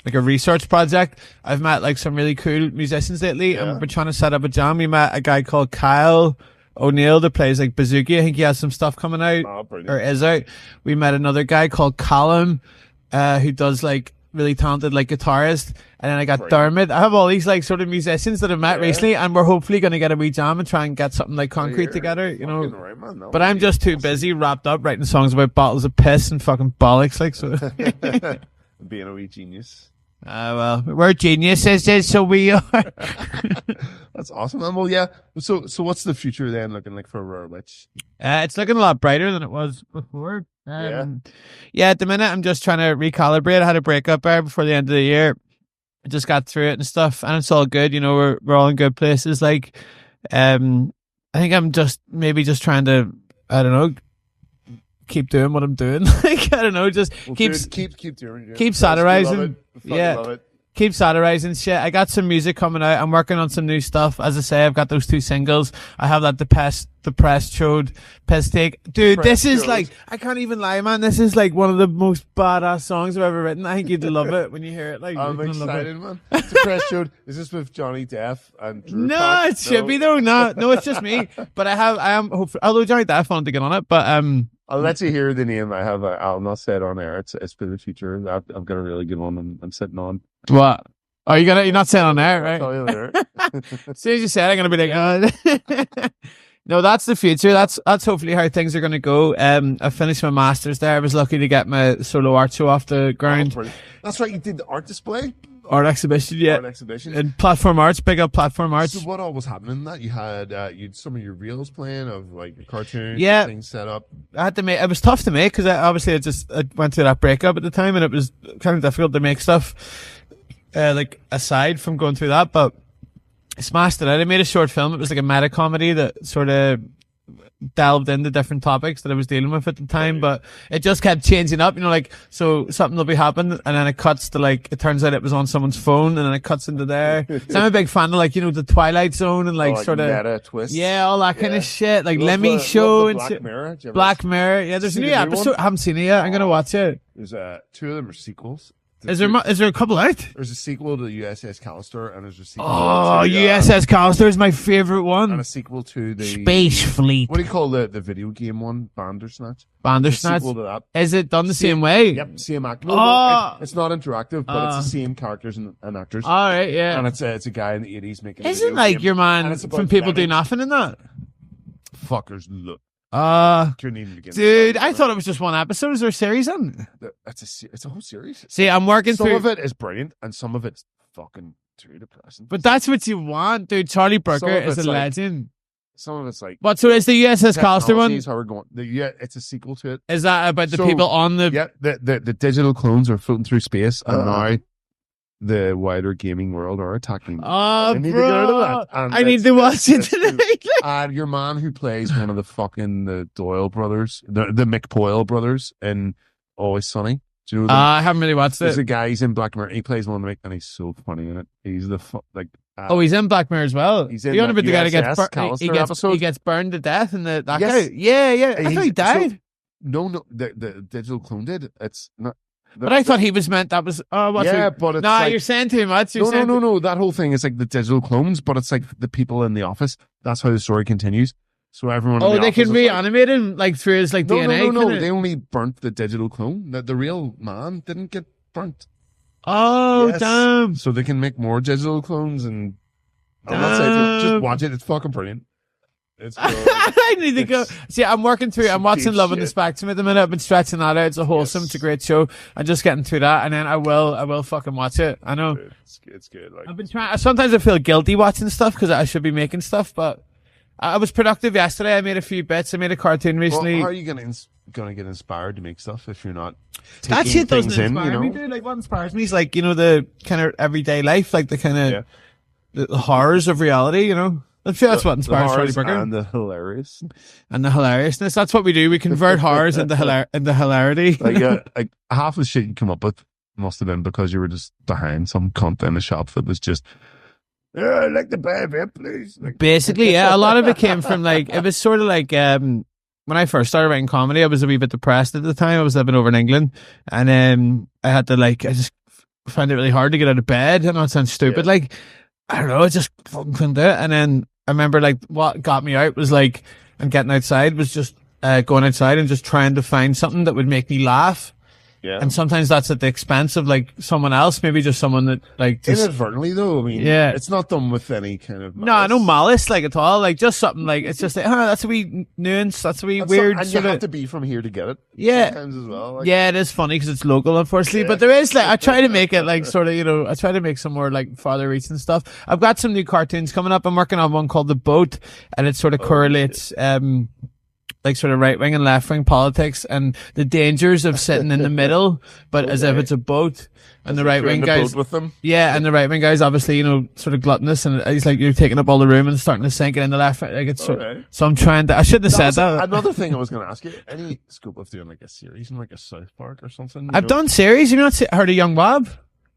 research project. I've met like some really cool musicians lately, and we've been trying to set up a jam. We met a guy called Kyle O'Neill that plays like Bazooki. I think he has some stuff coming out or is out. We met another guy called Callum, who does like really talented like guitarist, and then I got Dermot. I have all these like sort of musicians that I've met recently, and we're hopefully going to get a wee jam and try and get something like concrete together, you know. Right, man, but I'm just too busy wrapped up writing songs about bottles of piss and fucking bollocks, like, so. Being a wee genius. Well, we're geniuses, so we are. That's awesome, man. Well, yeah. So what's the future then looking like for Rarewitch? It's looking a lot brighter than it was before. At the minute, I'm just trying to recalibrate. I had a breakup there before the end of the year. I just got through it and stuff, and it's all good. You know, we're all in good places. Like, I think I'm just trying to, I don't know, keep doing what I'm doing. Like, I don't know, just keep satirizing. Keep satirizing shit. I got some music coming out. I'm working on some new stuff. As I say, I've got those 2 singles. I have that Depressed Chode, Piss Take. Dude, this is like, I can't even lie, man. This is like one of the most badass songs I've ever written. I think you'd love it when you hear it. Like, I'm excited, man. Depressed Chode. Is this with Johnny Depp and Drew No, Pack? it should be though. No, it's just me. But I am hopefully, although Johnny Depp wanted to get on it, but I'll let you hear the name. I'll not say it on air. It's for the future. I've got a really good one I'm sitting on. What? Oh, you're not saying on air, right? I'll tell you later. As soon as you say it, I'm gonna be like, No, that's the future. That's hopefully how things are gonna go. I finished my masters there. I was lucky to get my solo art show off the ground. That's right. You did the art display. Art exhibition, yeah. Art exhibition. And Platform Arts, big up Platform Arts. So what all was happening in that? You had you'd some of your reels playing of like your cartoons, things set up. I had to make. It was tough to make because I went through that breakup at the time, and it was kind of difficult to make stuff. Like aside from going through that, but I smashed it out. I made a short film. It was like a meta comedy that sort of delved into different topics that I was dealing with at the time, but it just kept changing up, you know, like, so something will be happening and then it cuts to like, it turns out it was on someone's phone and then it cuts into there. So I'm a big fan of like, you know, the Twilight Zone and like, sort of meta twist. Yeah, all that kind of shit. Like Lemmy Show and Black Mirror. Black Mirror. Yeah, there's a new episode. I haven't seen it yet. I'm going to watch it. There's 2 of them are sequels. Is there a couple out? There's a sequel to USS Callister, and there's a sequel Oh, to USS Callister is my favorite one. and a sequel to the Space Fleet. What do you call the video game one? Bandersnatch. Bandersnatch. Sequel to that. Is it done the same way? Yep, same actor. Oh. It's not interactive, but it's the same characters and actors. All right, yeah. And it's a guy in the 80s making. Isn't like game. your And man it's about from People Do marriage. Nothing in that? Fuckers look. Dude, Dude, I thought it was just one episode. Is there a series on? It's a whole series. See, I'm working Some through. of it is brilliant, and some of it's fucking too depressing. But that's what you want, dude. Charlie Some Brooker of is a it's like- legend. some of it's like. What? So is the USS Callister one? technology is how we're going. Yeah, it's a sequel to it. Is that about the So, people on the? Yeah, the digital clones are floating through space, and now the wider gaming world are attacking them. Oh, They need to get rid bro! of that. And I need to watch it tonight. And your man who plays one of the Doyle brothers, the McPoyle brothers in Always Sunny. Do you know them? I haven't really watched There's it. a guy, he's in Black Mirror. He plays one of the and he's so funny in it. He's the Oh, he's in Black Mirror as well. He's in the only that bit the guy that gets USS burned. He Callister gets episode. he gets burned to death, and that Yes. guy. Yeah. I thought he died. No, the digital clone did. It's not. But I thought he was meant. That was. Oh, what's Yeah, but it's nah, like, you're saying too much. You're saying no. That whole thing is like the digital clones, but it's like the people in the office. That's how the story continues. So everyone. Oh, in the they office can is reanimate him like through his like DNA. No. kinda? They only burnt the digital clone. The real man didn't get burnt. Oh, Yes. damn. So they can make more digital clones, and I'm not saying just watch it. It's fucking brilliant. It's good. I need to go. See, I'm working through. I'm some watching deep Love on the shit. Spectrum at the minute. I've been stretching that out. It's a wholesome. Yes. It's a great show. I'm just getting through that, and then I will fucking watch it. I know. It's good. Like I've been trying. Sometimes I feel guilty watching stuff because I should be making stuff, but I was productive yesterday. I made a few bits. I made a cartoon recently. well, how are you gonna get inspired to make stuff if you're not That taking shit doesn't things in? inspire You know, me, dude. Like what inspires me is like the kind of everyday life, like the kind of the horrors of reality. That's what inspires Charlie the Brooker and the hilarious. and the hilariousness. That's what we do. We convert horrors into hilarity. Like half the shit you come up with must have been because you were just behind some cunt in a shop that was just. Yeah, I'd like to buy a vape, please. Like, Basically, yeah. A lot of it came from it was sort of like when I first started writing comedy, I was a wee bit depressed at the time. I was living over in England, and I had to I just found it really hard to get out of bed. I know it sounds stupid, I don't know, I just fucking couldn't do it. And then I remember what got me out was and getting outside was just going outside and just trying to find something that would make me laugh. yeah. And sometimes that's at the expense of someone else, maybe just someone that just Inadvertently, though, I mean, Yeah. it's not done with any kind of. no malice at all. Just something it's just that's a wee nuance. That's a wee weird and you sort have of to be from here to get it. Yeah. sometimes as well. yeah. It is funny because it's local, unfortunately. Yeah. But there is I try to make it sort of I try to make some more farther reaching stuff. I've got some new cartoons coming up. I'm working on one called The Boat, and it sort of correlates sort of right wing and left wing politics and the dangers of sitting in the middle, but as if it's a boat. And the right wing guys, with them. yeah, and the right wing guys obviously sort of gluttonous, and he's you're taking up all the room and starting to sink it in the left. It's Okay. so I'm trying to. I shouldn't have said that. Another thing I was going to ask you: any scope of doing a series in a South Park or something? You I've know? done series. Have you not heard of Young Wob?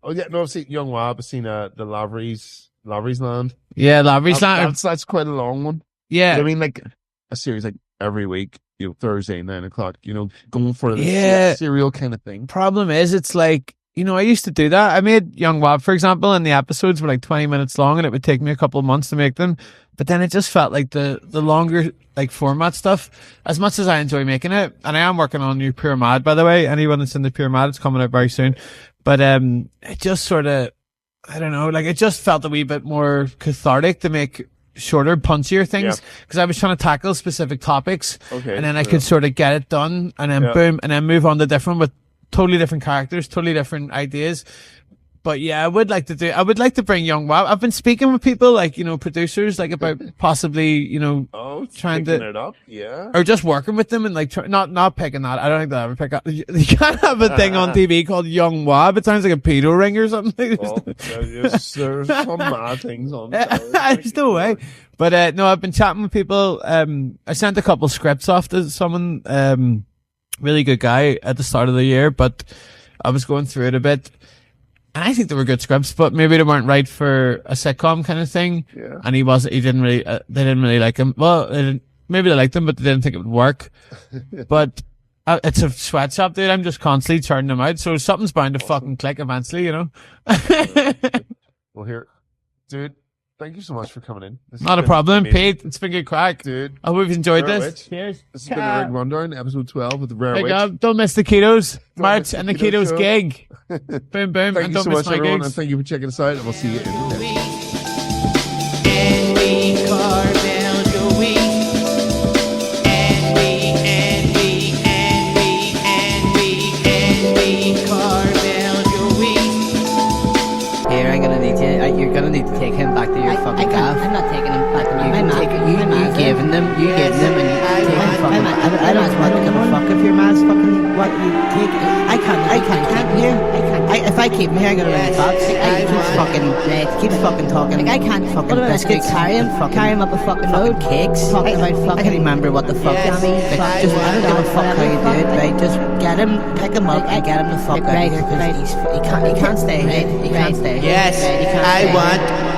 Oh yeah, no, I've seen Young Wab. I've seen the Lavery's Land. Yeah, Lavery's Land. That's quite a long one. Yeah, I mean, a series every week. Thursday 9 o'clock. Going for the Yeah. serial kind of thing. problem is it's I used to do that. I made Young Wob, for example, and the episodes were 20 minutes long, and it would take me a couple of months to make them. But then it just felt like the longer format stuff, as much as I enjoy making it, and I am working on new Pure Mad, by the way. Anyone that's in the Pure Mad, it's coming out very soon. But it just sort of, I don't know, it just felt a wee bit more cathartic to make shorter, punchier things, because I was trying to tackle specific topics, Okay, and then I could sort of get it done, and then boom, and then move on to different with totally different characters, totally different ideas. But yeah, I would like to bring Young Wob. I've been speaking with people producers, about possibly, trying to it up, yeah. or just working with them and not picking that. I don't think they'll ever pick up. You can't have a thing on TV called Young Wob. It sounds like a pedo ring or something. Well, there's some mad things on. There's no way. But no, I've been chatting with people. I sent a couple scripts off to someone, really good guy at the start of the year, but I was going through it a bit. And I think they were good scripts, but maybe they weren't right for a sitcom kind of thing. Yeah. And they didn't really like him. Well, maybe they liked him, but they didn't think it would work. But It's a sweatshop, dude. I'm just constantly churning them out, so something's bound to fucking click eventually, you know. Well, here, dude. Thank you so much for coming in. Not a problem, Pete. It's been good crack, dude. I hope you've enjoyed Rarewitch. this. Cheers. This has been the Rig Rundown, episode 12 with the Rarewitch. Big up. Don't miss the Ketos March miss the and the Ketos Ketos show. gig. Boom, boom. Thank And you don't so miss much, my everyone, gigs. and thank you for checking us out. And we'll see you in the next. Here, I'm gonna need you. You're gonna need to take him back to your fucking gaff. I'm not taking him back to my You giving them, and you take him fucking. I don't give a fuck if your man's fucking what you take. I can't hear. If I keep him here, I'm gonna ring the cops. Keep fucking talking. Like I can't fucking biscuits. carry him up a fucking Fucking road. cakes. Talking about fucking. I can't remember what the fuck. Yes. Like, just I don't give a fuck how you do it. Right, just get him, pick him up, and get him the fuck out of here because he can't stay. He can't stay. Yes, He can't I stay. want